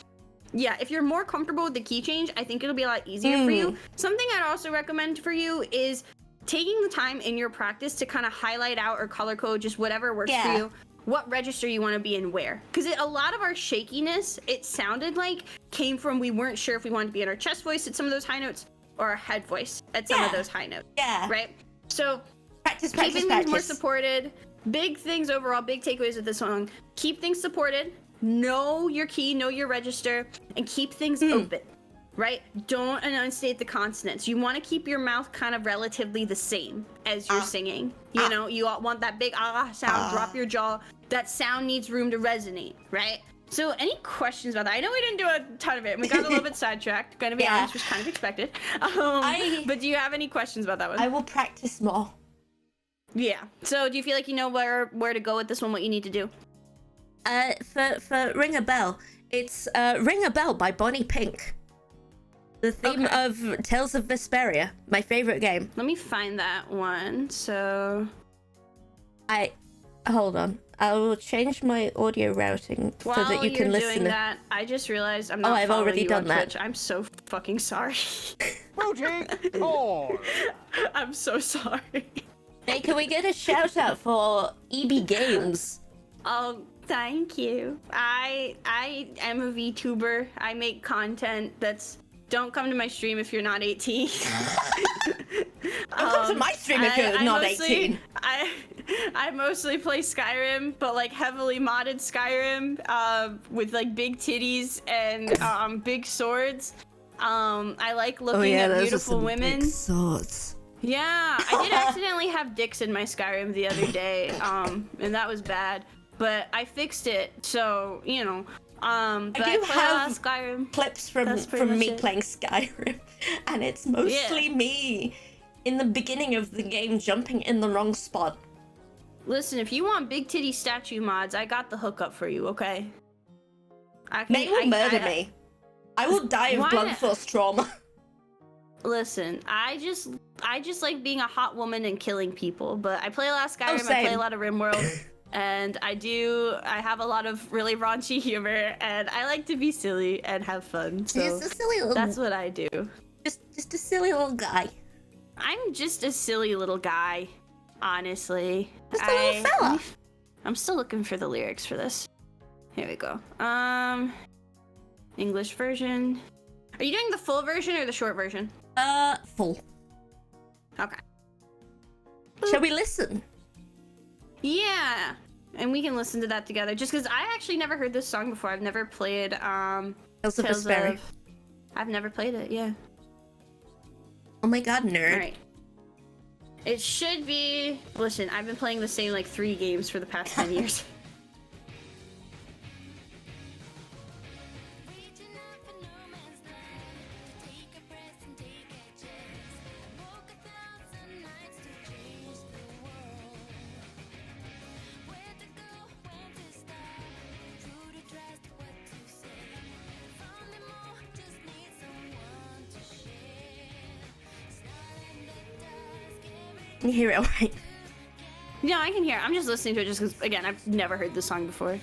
Speaker 2: if you're more comfortable with the key change, I think it'll be a lot easier for you. Something I'd also recommend for you is taking the time in your practice to kind of highlight out or color code, just whatever works for you, what register you want to be in where. Because a lot of our shakiness, it sounded like, came from we weren't sure if we wanted to be in our chest voice at some of those high notes or our head voice at some of those high notes. Right? So
Speaker 1: practice.
Speaker 2: Keeping things more supported. Big things overall, big takeaways with this song. Keep things supported. Know your key, know your register, and keep things open. Right? Don't enunciate the consonants. You want to keep your mouth kind of relatively the same as you're singing. You know, you want that big sound, drop your jaw. That sound needs room to resonate, right? So any questions about that? I know we didn't do a ton of it, and we got a little bit sidetracked. Gonna be honest, was kind of expected. But do you have any questions about that one?
Speaker 1: I will practice more.
Speaker 2: Yeah. So do you feel like you know where to go with this one, what you need to do?
Speaker 1: For Ring a Bell, it's Ring a Bell by Bonnie Pink. The theme of Tales of Vesperia, my favorite game.
Speaker 2: Let me find that one. So
Speaker 1: hold on. I will change my audio routing so that you can listen. While you're doing
Speaker 2: that, I just realized I'm not
Speaker 1: I've already done that.
Speaker 2: Twitch. I'm so fucking sorry.
Speaker 3: Project 4.
Speaker 2: I'm so sorry.
Speaker 1: Hey, can we get a shout out for Evie Games?
Speaker 2: Oh, thank you. I am a VTuber. I make content that's... Don't come to my stream if you're not 18.
Speaker 1: Don't come to my stream if you're not 18.
Speaker 2: I mostly play Skyrim, but like heavily modded Skyrim, with like big titties and big swords. I like looking at beautiful women.
Speaker 1: Big swords.
Speaker 2: Yeah, I did accidentally have dicks in my Skyrim the other day, and that was bad. But I fixed it, so you know. But
Speaker 1: I do have
Speaker 2: Skyrim.
Speaker 1: clips from me playing Skyrim, and it's mostly me in the beginning of the game jumping in the wrong spot.
Speaker 2: Listen, if you want big titty statue mods, I got the hookup for you, okay?
Speaker 1: They will murder me. I will die of blunt force trauma.
Speaker 2: Listen, I just like being a hot woman and killing people, but I play a lot of Skyrim,
Speaker 1: same.
Speaker 2: I play a lot of RimWorld. And I have a lot of really raunchy humor, and I like to be silly and have fun. So
Speaker 1: Just a silly little...
Speaker 2: that's what I do.
Speaker 1: Just a silly little guy.
Speaker 2: I'm just a silly little guy, honestly.
Speaker 1: Just a little fella.
Speaker 2: I'm still looking for the lyrics for this. Here we go. English version. Are you doing the full version or the short version?
Speaker 1: Full.
Speaker 2: Okay.
Speaker 1: Shall we listen?
Speaker 2: Yeah. And we can listen to that together. Just because I actually never heard this song before. I've never played
Speaker 1: Tales of Vesperia.
Speaker 2: I've never played it, yeah.
Speaker 1: Oh my god, nerd.
Speaker 2: Alright. It should be... Listen, I've been playing the same, like, 3 games for the past 10 years.
Speaker 1: Can you hear it alright?
Speaker 2: No, I can hear. I'm just listening to it just because, again, I've never heard this song before.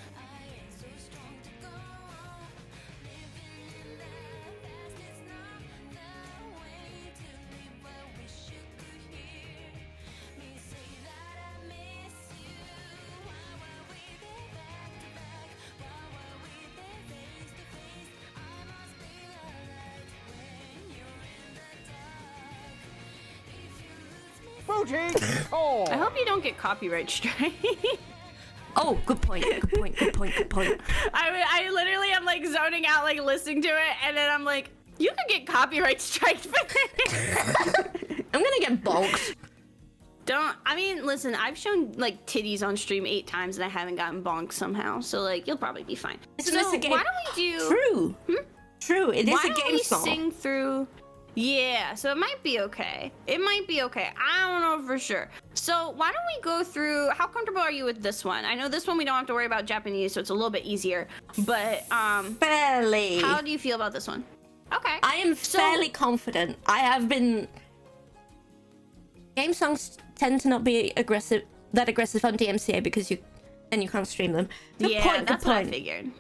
Speaker 2: I hope you don't get copyright strike.
Speaker 1: Oh, good point.
Speaker 2: I literally am like zoning out, like listening to it, and then I'm like, you could get copyright striked for this.
Speaker 1: I'm gonna get bonked.
Speaker 2: I mean, listen, I've shown like titties on stream 8 times and I haven't gotten bonked somehow, so like you'll probably be fine.
Speaker 1: Isn't this a game?
Speaker 2: Why don't we do?
Speaker 1: True. True. It is
Speaker 2: Why
Speaker 1: a
Speaker 2: don't
Speaker 1: game
Speaker 2: we
Speaker 1: song.
Speaker 2: sing through? Yeah, so it might be okay. It might be okay. I don't know for sure. So why don't we go through? How comfortable are you with this one? I know this one we don't have to worry about Japanese, so it's a little bit easier. But
Speaker 1: Fairly.
Speaker 2: how do you feel about this one? Okay.
Speaker 1: I am fairly confident. I have been. Game songs tend to not be that aggressive on DMCA because you can't stream them. Good point,
Speaker 2: that's what I figured.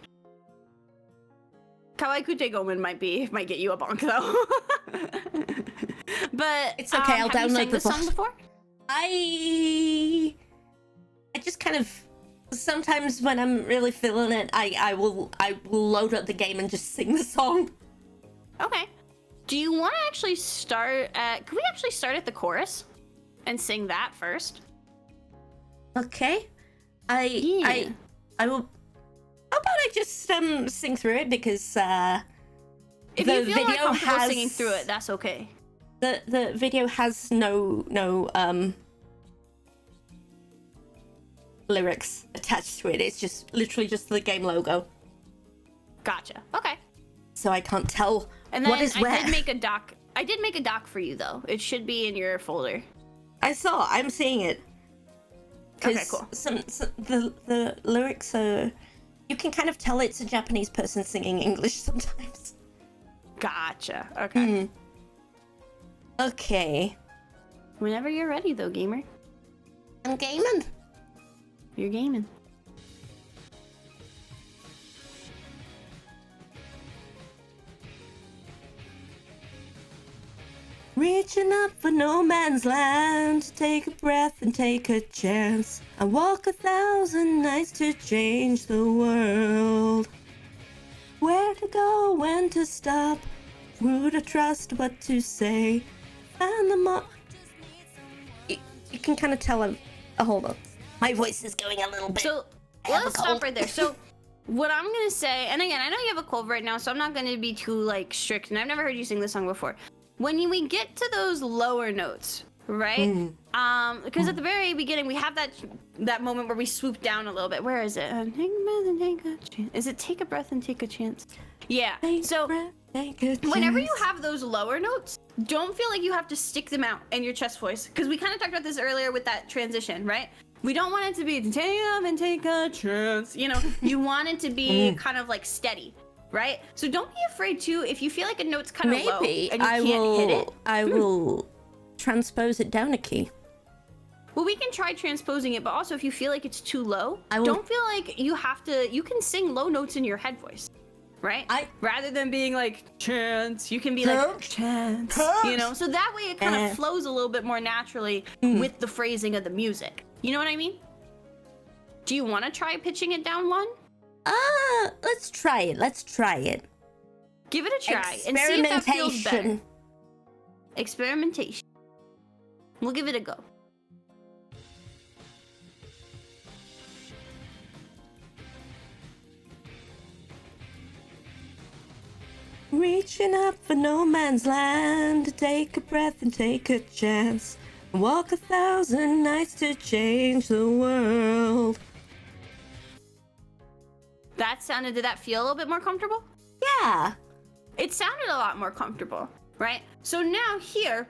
Speaker 2: Kawaii Kute Gomen might get you a bonk though. But
Speaker 1: it's okay. I'll
Speaker 2: have you
Speaker 1: download
Speaker 2: sang
Speaker 1: the
Speaker 2: this song before?
Speaker 1: I just kind of sometimes when I'm really feeling it, I will load up the game and just sing the song.
Speaker 2: Okay. Do you want to actually start at? Could we actually start at the chorus and sing that first?
Speaker 1: Okay. I will. How about I just sing through it because
Speaker 2: if
Speaker 1: the
Speaker 2: you feel
Speaker 1: video
Speaker 2: more
Speaker 1: has
Speaker 2: singing through it, that's okay.
Speaker 1: The video has no lyrics attached to it. It's just literally just the game logo.
Speaker 2: Gotcha. Okay.
Speaker 1: So I can't tell
Speaker 2: And then
Speaker 1: what is where.
Speaker 2: I did make a doc for you though. It should be in your folder.
Speaker 1: I'm seeing it.
Speaker 2: Okay, cool.
Speaker 1: The lyrics are. You can kind of tell it's a Japanese person singing English sometimes.
Speaker 2: Gotcha. Okay.
Speaker 1: Okay.
Speaker 2: Whenever you're ready though, gamer.
Speaker 1: I'm gaming.
Speaker 2: You're gaming.
Speaker 1: Reaching up for no man's land to take a breath and take a chance and walk 1,000 nights to change the world. Where to go, when to stop, who to trust, what to say, and you can kind of tell him. Hold on, my voice is going a little bit.
Speaker 2: So let's stop right there. So what I'm gonna say, and again, I know you have a cold right now, so I'm not gonna be too like strict, and I've never heard you sing this song before. When we get to those lower notes, right? Because at the very beginning we have that moment where we swoop down a little bit. Where is it? Take a breath and take a chance. Is it take a breath and take a chance? Yeah. So whenever you have those lower notes, don't feel like you have to stick them out in your chest voice. Because we kind of talked about this earlier with that transition, right? We don't want it to be take up and take a chance. You know, you want it to be kind of like steady. Right? So don't be afraid to, if you feel like a note's kind of low and you can't hit it.
Speaker 1: I will transpose it down a key.
Speaker 2: Well, we can try transposing it, but also if you feel like it's too low, don't feel like you have to, you can sing low notes in your head voice, right? Rather than being like, chance, you can be like, chance, you know? So that way it kind of flows a little bit more naturally with the phrasing of the music. You know what I mean? Do you want to try pitching it down one?
Speaker 1: Let's try it.
Speaker 2: Give it a try and see if that feels better. Experimentation. We'll give it a go.
Speaker 1: Reaching up for no man's land to take a breath and take a chance and walk 1,000 nights to change the world.
Speaker 2: Did that feel a little bit more comfortable?
Speaker 1: Yeah.
Speaker 2: It sounded a lot more comfortable, right? So now here,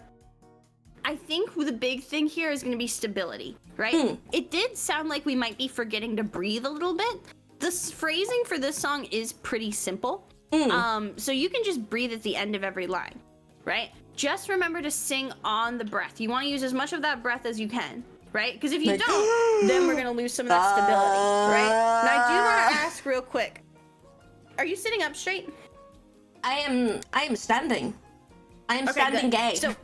Speaker 2: I think the big thing here is going to be stability, right? It did sound like we might be forgetting to breathe a little bit. The phrasing for this song is pretty simple. So you can just breathe at the end of every line, right? Just remember to sing on the breath. You want to use as much of that breath as you can. Right? Because if you don't, then we're going to lose some of that stability, right? And I do want to ask real quick. Are you sitting up straight?
Speaker 1: I am standing. I am standing gay.
Speaker 2: So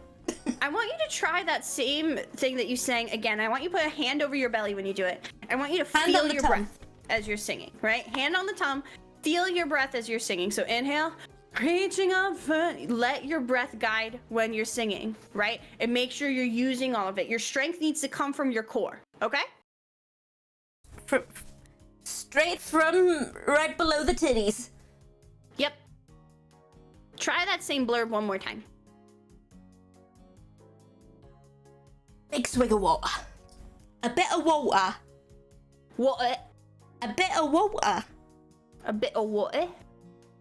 Speaker 2: I want you to try that same thing that you sang again. I want you to put a hand over your belly when you do it. I want you to feel your breath as you're singing, right? Hand on the tongue. Feel your breath as you're singing. So inhale. Reaching up, let your breath guide when you're singing, right? And make sure you're using all of it. Your strength needs to come from your core, okay?
Speaker 1: straight from right below the titties.
Speaker 2: Yep. Try that same blurb one more time.
Speaker 1: Big swig of water. A bit of water.
Speaker 2: What?
Speaker 1: A bit of water.
Speaker 2: A bit of water?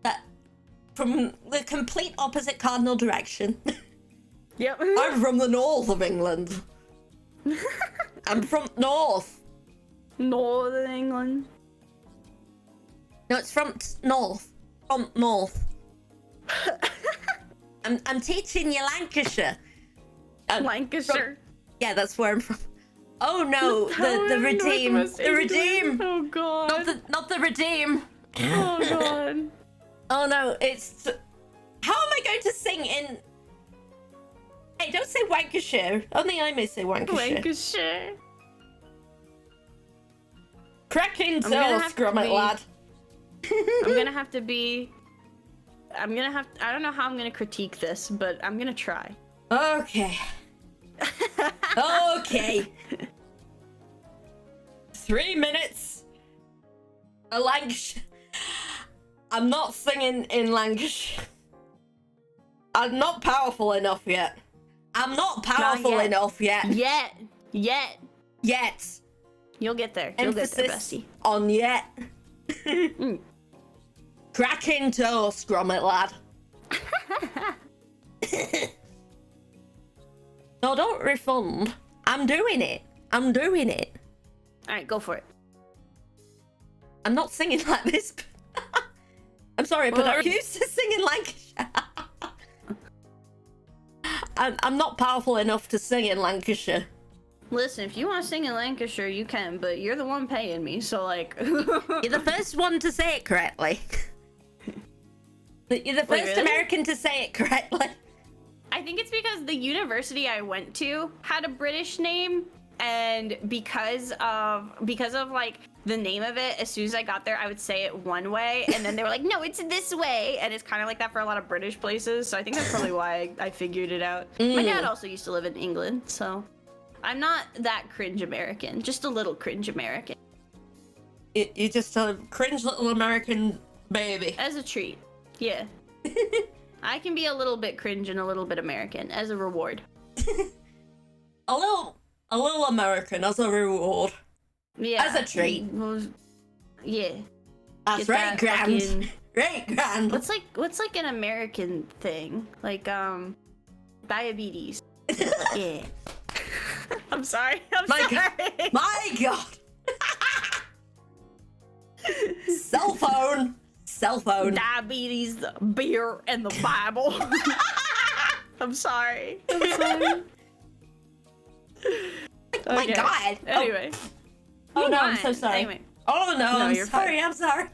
Speaker 1: That from the complete opposite cardinal direction.
Speaker 2: Yep.
Speaker 1: I'm from the north of England. I'm from north.
Speaker 2: Northern England.
Speaker 1: No, it's from north. From north. I'm teaching you Lancashire.
Speaker 2: Lancashire.
Speaker 1: Yeah, that's where I'm from. Oh no, the redeem. The redeem.
Speaker 2: Oh god.
Speaker 1: Not the redeem.
Speaker 2: Oh god.
Speaker 1: Oh no, it's. How am I going to sing in? Hey, don't say Lancashire. Only I may say Lancashire.
Speaker 2: Lancashire.
Speaker 1: Cracking
Speaker 2: I'm gonna
Speaker 1: toast,
Speaker 2: have to
Speaker 1: grommet
Speaker 2: be-
Speaker 1: lad.
Speaker 2: I'm gonna have to be. I don't know how I'm gonna critique this, but I'm gonna try.
Speaker 1: Okay. Okay. 3 minutes. A Lancashire. I'm not singing in Lancashire. I'm not powerful enough yet. I'm not powerful
Speaker 2: yet.
Speaker 1: enough yet.
Speaker 2: Yet.
Speaker 1: Yet.
Speaker 2: You'll get there. You'll get there,
Speaker 1: Emphasis
Speaker 2: bestie.
Speaker 1: on yet. Cracking toast, grommet lad. No, don't refund. I'm doing it. I'm doing it.
Speaker 2: All right, go for it.
Speaker 1: I'm not singing like this. I'm sorry, but
Speaker 2: Well,
Speaker 1: I'm used to singing Lancashire. I'm not powerful enough to sing in Lancashire.
Speaker 2: Listen, if you want to sing in Lancashire, you can, but you're the one paying me, so like.
Speaker 1: You're the first one to say it correctly. You're the first
Speaker 2: really?
Speaker 1: American to say it correctly.
Speaker 2: I think it's because the university I went to had a British name, and because of like the name of it, as soon as I got there, I would say it one way, and then they were like, "No, it's this way," and it's kind of like that for a lot of British places. So I think that's probably why I figured it out. My dad also used to live in England, so I'm not that cringe American, just a little cringe American.
Speaker 1: You're just a cringe little American baby.
Speaker 2: As a treat, yeah. I can be a little bit cringe and a little bit American as a reward.
Speaker 1: A little American as a reward.
Speaker 2: Yeah.
Speaker 1: As a treat.
Speaker 2: Yeah.
Speaker 1: That's
Speaker 2: Get
Speaker 1: right,
Speaker 2: that
Speaker 1: grand.
Speaker 2: fucking-
Speaker 1: Right, grand.
Speaker 2: What's like an American thing? Like diabetes. Yeah. I'm sorry. I'm
Speaker 1: My
Speaker 2: sorry.
Speaker 1: God. My God. Cell phone. Cell phone.
Speaker 2: Diabetes, the beer, and the Bible. I'm sorry. I'm sorry.
Speaker 1: My
Speaker 2: Okay.
Speaker 1: God.
Speaker 2: Anyway.
Speaker 1: Oh
Speaker 2: Move
Speaker 1: no, I'm
Speaker 2: on.
Speaker 1: so sorry.
Speaker 2: Anyway,
Speaker 1: Oh no,
Speaker 2: No,
Speaker 1: I'm
Speaker 2: you're
Speaker 1: sorry.
Speaker 2: fine.
Speaker 1: I'm sorry.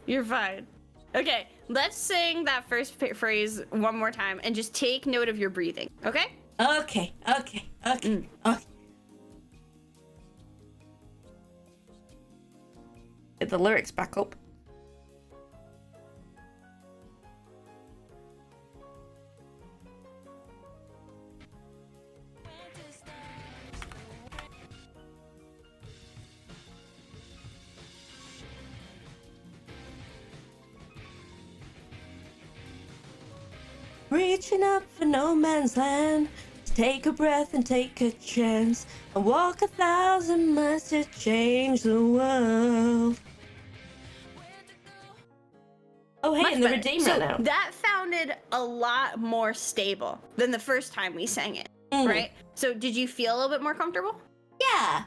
Speaker 2: you're fine. Okay, let's sing that first phrase one more time and just take note of your breathing, okay?
Speaker 1: Okay. Okay. Okay. Get the lyrics back up. Reaching up for no man's land. Take a breath and take a chance. And walk 1,000 miles to change the world. Oh, hey,
Speaker 2: Much
Speaker 1: and the
Speaker 2: better.
Speaker 1: Redeemer
Speaker 2: So
Speaker 1: now.
Speaker 2: that sounded a lot more stable than the first time we sang it, right? So did you feel a little bit more comfortable?
Speaker 1: Yeah.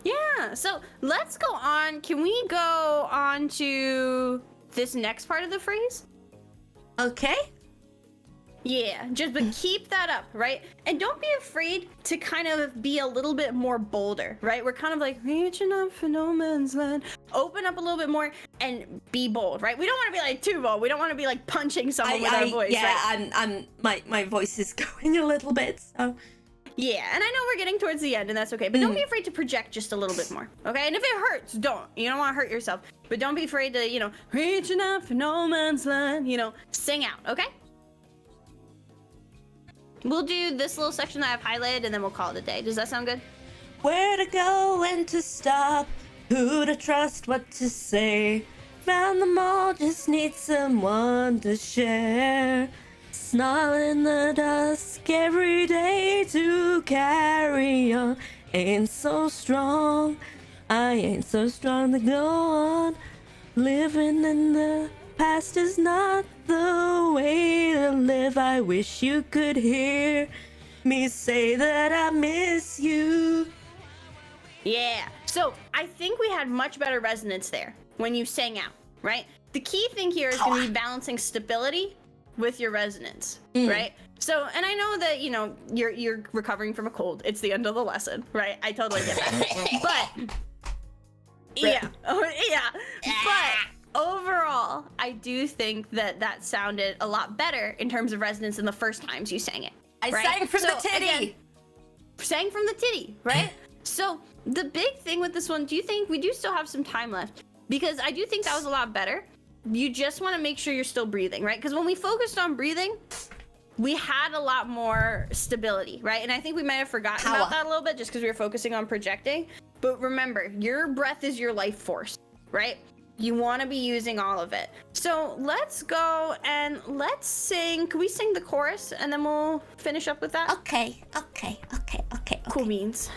Speaker 2: Yeah, so let's go on. Can we go on to this next part of the phrase?
Speaker 1: Okay.
Speaker 2: Yeah, just but keep that up, right? And don't be afraid to kind of be a little bit more bolder, right? We're kind of like reaching up for no man's land. Open up a little bit more and be bold, right? We don't want to be like too bold. We don't want to be like punching someone with our voice, right?
Speaker 1: I'm my voice is going a little bit, so.
Speaker 2: Yeah, and I know we're getting towards the end, and that's okay. But don't be afraid to project just a little bit more, okay? And if it hurts, don't. You don't want to hurt yourself. But don't be afraid to, reaching out for no man's land, sing out, okay? We'll do this little section that I've highlighted, and then we'll call it a day. Does that sound good?
Speaker 1: Where to go, when to stop, Who to trust, what to say. Found them all, just need someone to share. Snarl in the dusk every day to carry on. Ain't so strong, I ain't so strong to go on. Living in the past is not the way to live. I wish you could hear me say that I miss you.
Speaker 2: Yeah. So I think we had much better resonance there when you sang out, right? The key thing here is going to be balancing stability with your resonance, right? So, and I know that, you know, you're recovering from a cold. It's the end of the lesson, right? I totally get that. But yeah. Oh, yeah. But overall, I do think that that sounded a lot better in terms of resonance than the first times you sang it.
Speaker 1: I
Speaker 2: right?
Speaker 1: sang from the titty.
Speaker 2: Again, sang from the titty, right? So the big thing with this one, do you think we do still have some time left? Because I do think that was a lot better. You just want to make sure you're still breathing, right? Because when we focused on breathing, we had a lot more stability, right? And I think we might have forgotten about that a little bit just because we were focusing on projecting. But remember, your breath is your life force, right? You want to be using all of it. So let's go and let's sing. Can we sing the chorus and then we'll finish up with that?
Speaker 1: Okay.
Speaker 2: Cool beans.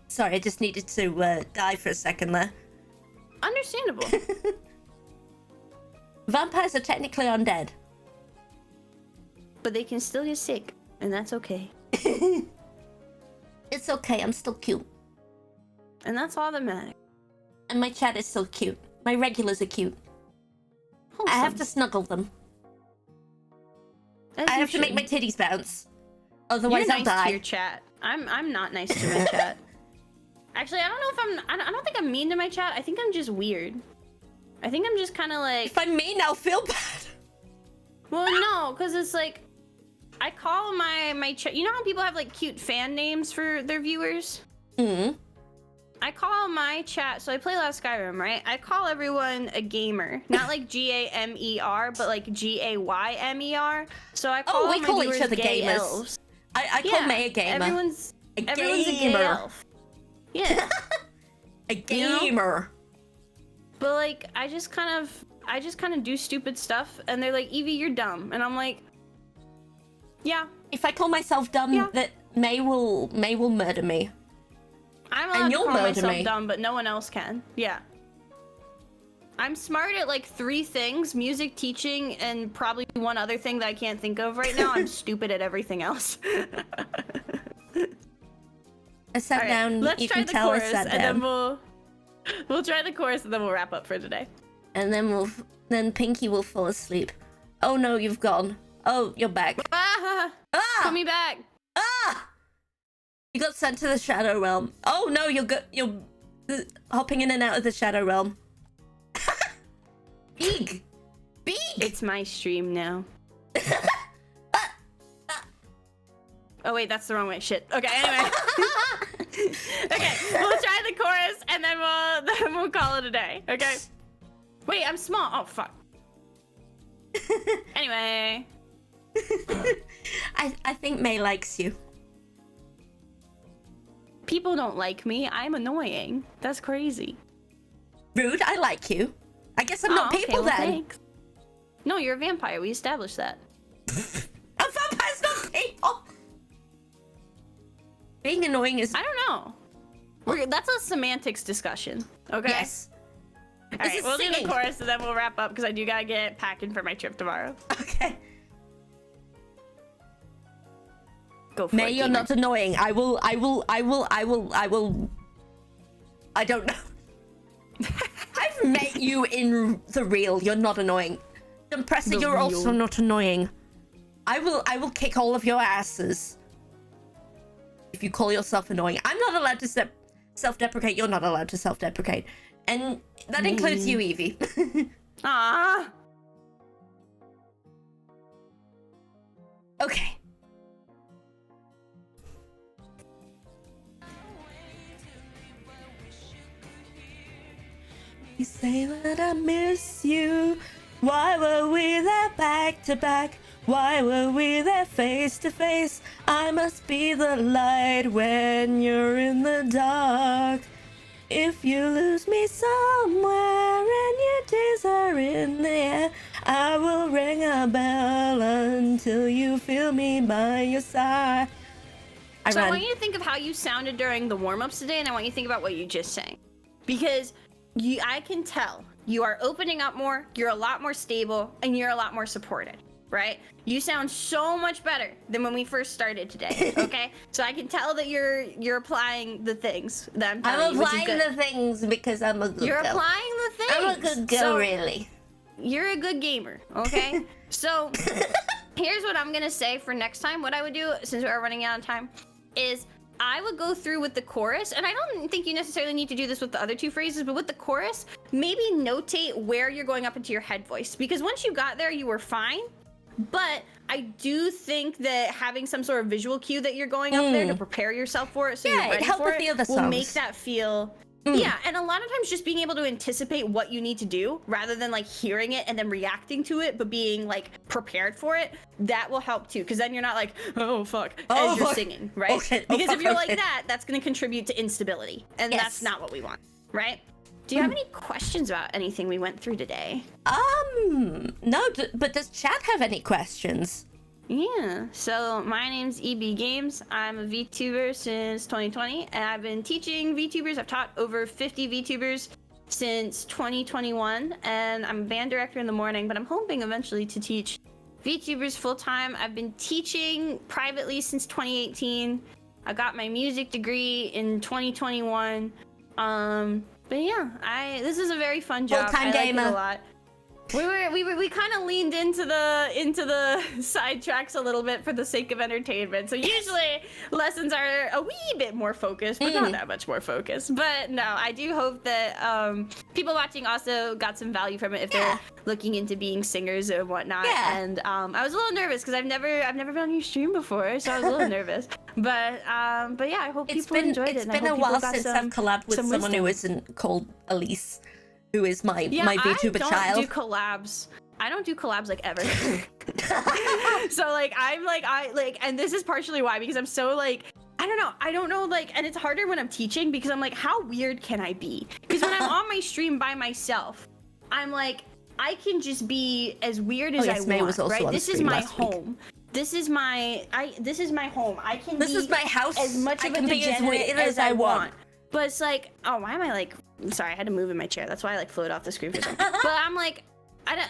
Speaker 1: Sorry, I just needed to die for a second there.
Speaker 2: Understandable.
Speaker 1: Vampires are technically undead.
Speaker 2: But they can still get sick, and that's okay.
Speaker 1: It's okay, I'm still cute.
Speaker 2: And that's all that matters.
Speaker 1: And my chat is so cute. My regulars are cute.
Speaker 2: Wholesome.
Speaker 1: I have to snuggle them. I have to make my titties bounce. Otherwise
Speaker 2: You're
Speaker 1: I'll
Speaker 2: nice
Speaker 1: die.
Speaker 2: to your chat. I'm not nice to my chat. Actually, I don't know if I don't think I'm mean to my chat. I think I'm just weird. I think I'm just kind of like...
Speaker 1: If I'm mean, I'll feel bad.
Speaker 2: Well, no, because it's like... I call my chat... You know how people have like cute fan names for their viewers?
Speaker 1: Mm-hmm.
Speaker 2: I call my chat... So I play a lot of Skyrim, right? I call everyone a gamer. Not like Gamer, but like Gaymer. So I call
Speaker 1: we
Speaker 2: my
Speaker 1: call
Speaker 2: viewers
Speaker 1: each other
Speaker 2: gay
Speaker 1: gamers.
Speaker 2: elves.
Speaker 1: I call May a gamer.
Speaker 2: Everyone's a gay
Speaker 1: gamer.
Speaker 2: elf. Yeah.
Speaker 1: A gamer.
Speaker 2: But like I just kind of do stupid stuff and they're like, Evie, you're dumb. And I'm like, yeah.
Speaker 1: If I call myself dumb, that May will murder me.
Speaker 2: I'm allowed
Speaker 1: And
Speaker 2: to
Speaker 1: you'll
Speaker 2: call
Speaker 1: murder
Speaker 2: myself
Speaker 1: me.
Speaker 2: dumb, but no one else can. Yeah. I'm smart at like 3 things: music, teaching, and probably one other thing that I can't think of right now. I'm stupid at everything else.
Speaker 1: I sat down.
Speaker 2: Let's
Speaker 1: you
Speaker 2: try
Speaker 1: can
Speaker 2: the
Speaker 1: tell
Speaker 2: chorus,
Speaker 1: I sat
Speaker 2: and
Speaker 1: down.
Speaker 2: then we'll try the chorus, and then we'll wrap up for today.
Speaker 1: And then Pinky will fall asleep. Oh no, you've gone. Oh, you're back.
Speaker 2: Ah! Put me back.
Speaker 1: Ah! You got sent to the Shadow Realm. Oh no, you're hopping in and out of the Shadow Realm. Big!
Speaker 2: It's my stream now. Oh wait, that's the wrong way. Shit. Okay, anyway. Okay, we'll try the chorus and then we'll call it a day. Okay. Wait, I'm small. Oh fuck. Anyway.
Speaker 1: I think May likes you.
Speaker 2: People don't like me. I'm annoying. That's crazy.
Speaker 1: Rude, I like you. I guess I'm not
Speaker 2: okay,
Speaker 1: people
Speaker 2: well,
Speaker 1: then.
Speaker 2: thanks. No, you're a vampire. We established that.
Speaker 1: A vampire's not people! Being annoying is...
Speaker 2: I don't know. That's a semantics discussion. Okay?
Speaker 1: Yes.
Speaker 2: Alright, we'll do the chorus and then we'll wrap up because I do gotta get packing for my trip tomorrow.
Speaker 1: Okay.
Speaker 2: Go for
Speaker 1: May,
Speaker 2: it,
Speaker 1: you're
Speaker 2: gamer.
Speaker 1: not annoying. I don't know. I've met you in the real. You're not annoying. Compressor, you're
Speaker 2: real.
Speaker 1: also not annoying. I will kick all of your asses. If you call yourself annoying. I'm not allowed to self-deprecate. You're not allowed to self-deprecate. And that includes you, Evie.
Speaker 2: Ah.
Speaker 1: Okay. You say that I miss you. Why were we there back to back? Why were we there face to face? I must be the light when you're in the dark. If you lose me somewhere and your days are in the air, I will ring a bell until you feel me by your side.
Speaker 2: So I want you to think of how you sounded during the warm-ups today, and I want you to think about what you just sang. Because I can tell you are opening up more, you're a lot more stable, and you're a lot more supported, right? You sound so much better than when we first started today, okay? So I can tell that you're applying the things that I'm telling you, which is good.
Speaker 1: I'm applying the things because I'm a good girl.
Speaker 2: You're applying the things.
Speaker 1: I'm a good girl, really.
Speaker 2: You're a good gamer, okay? So here's what I'm gonna say for next time. What I would do, since we're running out of time, is I would go through with the chorus, and I don't think you necessarily need to do this with the other two phrases, but with the chorus, maybe notate where you're going up into your head voice, because once you got there, you were fine. But I do think that having some sort of visual cue that you're going up there to prepare yourself for it, so you're ready for it, will make that feel. Yeah, and a lot of times just being able to anticipate what you need to do rather than like hearing it and then reacting to it, but being like prepared for it, that will help too. Because then you're not like, oh fuck, as you're singing, right?
Speaker 1: Oh, shit.
Speaker 2: Because if you're like that, that's going to contribute to instability, and that's not what we want, right? Do you have any questions about anything we went through today?
Speaker 1: No, but does chat have any questions?
Speaker 2: Yeah, so my name's EB Games. I'm a VTuber since 2020, and I've been teaching VTubers. I've taught over 50 VTubers since 2021, and I'm a band director in the morning, but I'm hoping eventually to teach VTubers full-time. I've been teaching privately since 2018. I got my music degree in 2021. But yeah, this is a very fun job.
Speaker 1: Full-time gamer.
Speaker 2: I like it a lot. We kind of leaned into the side tracks a little bit for the sake of entertainment. So usually lessons are a wee bit more focused, but not that much more focused. But no, I do hope that people watching also got some value from it if they're looking into being singers or whatnot.
Speaker 1: Yeah.
Speaker 2: And I was a little nervous because I've never been on your stream before, so I was a little nervous. But yeah, I hope people enjoyed it.
Speaker 1: It's been a while since I've collabed with someone who isn't called Elise, who is my VTuber child.
Speaker 2: I don't do collabs. I don't do collabs like ever. So like and this is partially why, because I'm so like, I don't know like, and it's harder when I'm teaching because I'm like, how weird can I be? Because when I'm on my stream by myself, I'm like, I can just be as weird as I want, right? This is my home. This is my home. I can
Speaker 1: This
Speaker 2: be
Speaker 1: is my house.
Speaker 2: as much of a degenerate as I want. But it's like, oh, why am I like, sorry, I had to move in my chair. That's why I like float off the screen for a second. But I'm like, I don't,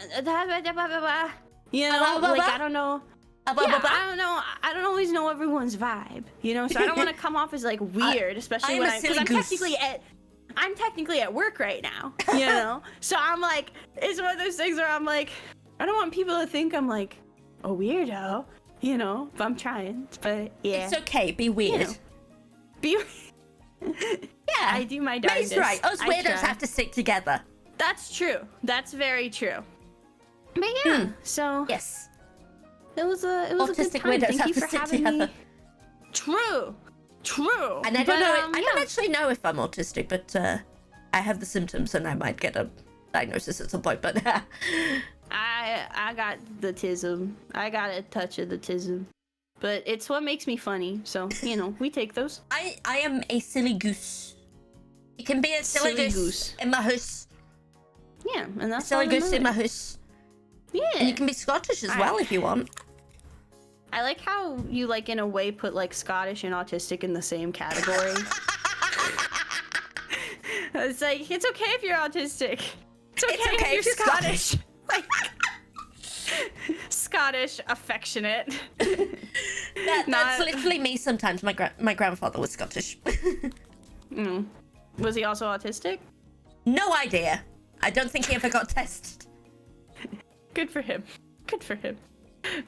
Speaker 2: you know, like, I don't know. Yeah, I don't always know everyone's vibe, you know? So I don't want to come off as like weird, especially when because I'm technically at work right now, you know? So I'm like, it's one of those things where I'm like, I don't want people to think I'm like a weirdo, you know? But I'm trying, but yeah.
Speaker 1: It's okay, be weird.
Speaker 2: You know, yeah, I do my darndest.
Speaker 1: That's right. Us weirdos have to stick together.
Speaker 2: That's true. That's very true. But yeah, so
Speaker 1: yes,
Speaker 2: it was a good
Speaker 1: autistic
Speaker 2: time.
Speaker 1: weirdos
Speaker 2: Thank
Speaker 1: have
Speaker 2: you
Speaker 1: to
Speaker 2: for
Speaker 1: stick
Speaker 2: having
Speaker 1: together.
Speaker 2: me. True.
Speaker 1: And I don't know. I don't actually know if I'm autistic, but I have the symptoms, and I might get a diagnosis at some point. But
Speaker 2: I got the tism. I got a touch of the tism. But it's what makes me funny, so, you know, we take those.
Speaker 1: I am a silly goose. You can be a silly goose in my house.
Speaker 2: Yeah, and that's
Speaker 1: silly goose in my house.
Speaker 2: Yeah.
Speaker 1: And you can be Scottish as well if you want.
Speaker 2: I like how you, like, in a way, put, like, Scottish and autistic in the same category. It's like, it's okay if you're autistic. It's okay if you're Scottish. Like... Scottish, affectionate.
Speaker 1: That's literally me sometimes. My grandfather was Scottish.
Speaker 2: Was he also autistic?
Speaker 1: No idea. I don't think he ever got tested.
Speaker 2: Good for him. Good for him.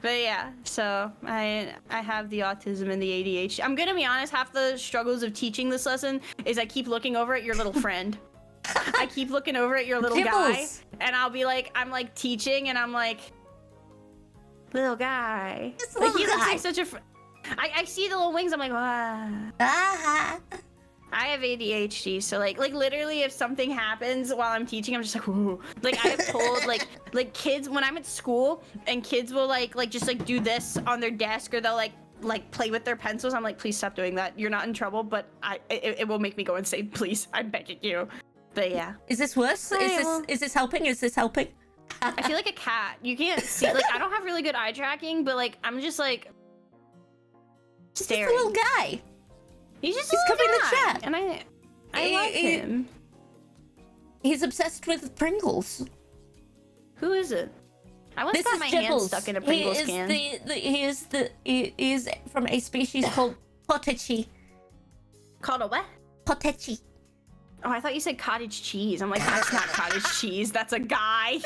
Speaker 2: But yeah, so I have the autism and the ADHD. I'm gonna be honest, half the struggles of teaching this lesson is I keep looking over at your little friend. I keep looking over at your little guy, and I'll be like, I'm like teaching, and I'm like, little guy. Like, he looks like such a I see the little wings, I'm like, wow. I have ADHD, so like literally, if something happens while I'm teaching, I'm just like, whoa. Like I have told like kids when I'm at school and kids will like just like do this on their desk or they'll like play with their pencils. I'm like, please stop doing that. You're not in trouble, but it will make me go insane. Please, I'm begging you. But yeah.
Speaker 1: Is this worse? Is this helping? Is this helping?
Speaker 2: I feel like a cat. You can't see. Like I don't have really good eye tracking, but like I'm just like staring.
Speaker 1: Just a little guy.
Speaker 2: He's
Speaker 1: covering the chat,
Speaker 2: and I love him.
Speaker 1: He's obsessed with Pringles.
Speaker 2: Who is it? I once got my hand stuck in a Pringles can.
Speaker 1: He is from a species called potachi.
Speaker 2: Called a what?
Speaker 1: Potachi.
Speaker 2: Oh, I thought you said cottage cheese. I'm like, that's not cottage cheese. That's a guy.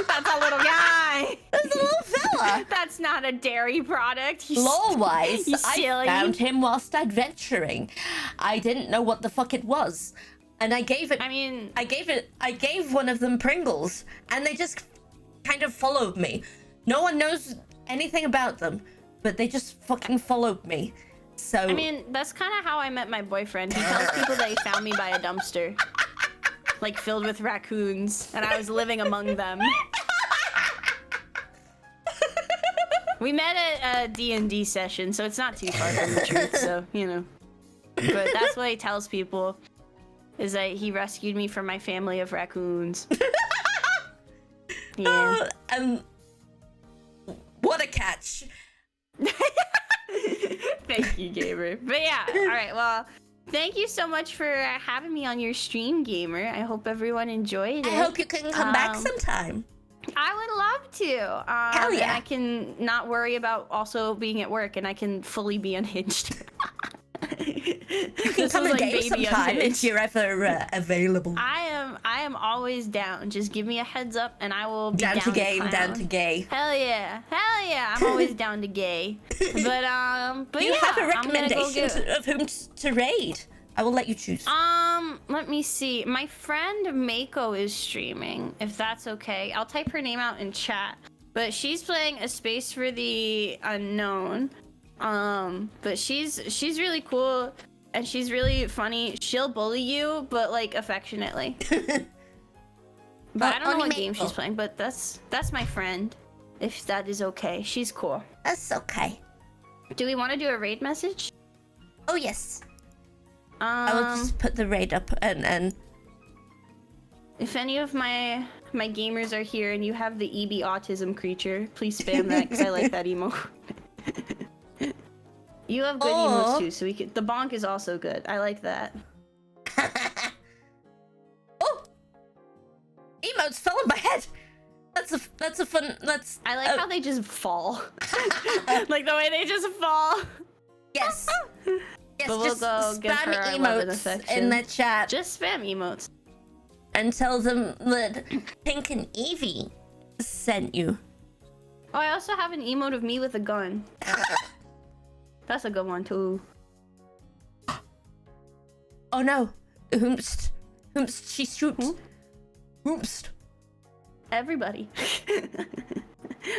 Speaker 2: That's a little guy.
Speaker 1: That's a little fella.
Speaker 2: That's not a dairy product.
Speaker 1: Lore-wise,
Speaker 2: silly.
Speaker 1: I found him whilst adventuring. I didn't know what the fuck it was, and I gave it. I gave one of them Pringles, and they just kind of followed me. No one knows anything about them, but they just fucking followed me. So
Speaker 2: I mean, that's kind of how I met my boyfriend. He tells people that he found me by a dumpster, like filled with raccoons, and I was living among them. We met at a D&D session, so it's not too far from the truth, so, you know. But that's what he tells people, is that he rescued me from my family of raccoons. Yeah.
Speaker 1: What a catch.
Speaker 2: Thank you, Gamer. But yeah, all right, well, thank you so much for having me on your stream, Gamer. I hope everyone enjoyed it.
Speaker 1: I hope you can come back sometime.
Speaker 2: I would love to.
Speaker 1: Hell yeah.
Speaker 2: And I can not worry about also being at work, and I can fully be unhinged.
Speaker 1: You can come and game sometime if you're ever available.
Speaker 2: I am always down. Just give me a heads up, and I will be down
Speaker 1: to game, down to gay.
Speaker 2: Hell yeah, I'm always down to gay. But
Speaker 1: you
Speaker 2: yeah,
Speaker 1: have a recommendation of whom to raid? I will let you choose.
Speaker 2: Let me see. My friend Mako is streaming. If that's okay, I'll type her name out in chat. But she's playing A Space for the Unknown. But she's really cool. And she's really funny. She'll bully you, but like affectionately. But I don't know what game she's playing, but that's my friend. If that is okay. She's cool.
Speaker 1: That's okay.
Speaker 2: Do we want to do a raid message?
Speaker 1: Oh yes. I will just put the raid up and
Speaker 2: if any of my gamers are here and you have the Evie autism creature, please spam that because I like that emote. You have good emotes too, so we could. The bonk is also good. I like that.
Speaker 1: Oh, emotes fell on my head. That's a fun.
Speaker 2: I like how they just fall. Like the way they just fall.
Speaker 1: Yes. Yes.
Speaker 2: But we'll
Speaker 1: just
Speaker 2: go give her
Speaker 1: spam
Speaker 2: our love and
Speaker 1: emotes
Speaker 2: affection.
Speaker 1: in the chat.
Speaker 2: Just spam emotes.
Speaker 1: And tell them that Pink and Evie sent you.
Speaker 2: Oh, I also have an emote of me with a gun. That's a good one too.
Speaker 1: Oh no. Whomst, she shoots. Whomst.
Speaker 2: Everybody.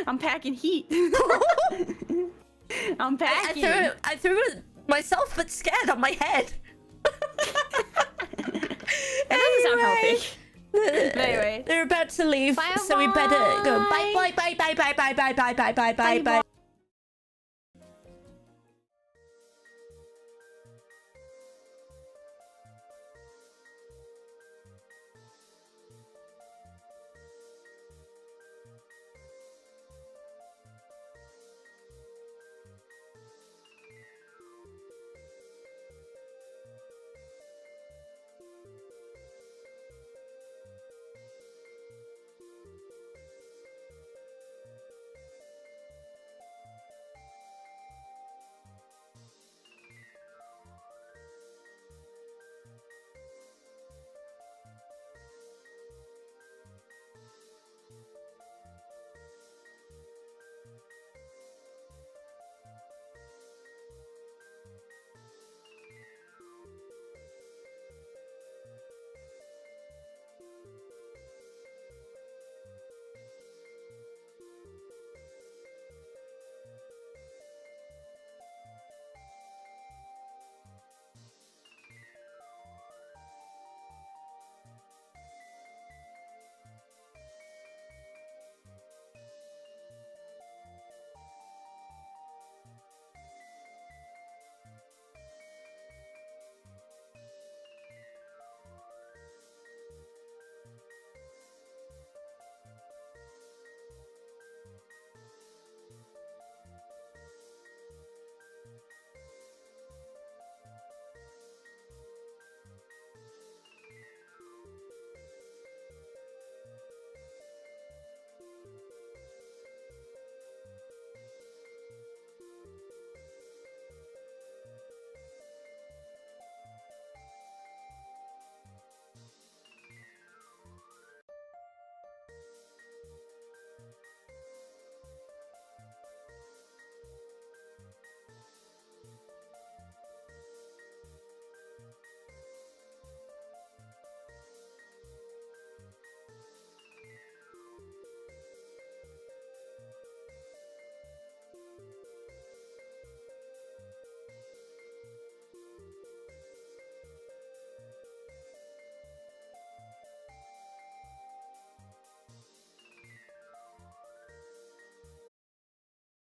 Speaker 2: I'm packing heat. I'm packing.
Speaker 1: I threw it myself, but scared on my head.
Speaker 2: That doesn't sound healthy. But anyway.
Speaker 1: They're about to leave,
Speaker 2: Bye,
Speaker 1: so we better go. Bye bye bye bye bye bye bye bye bye bye bye bye bye.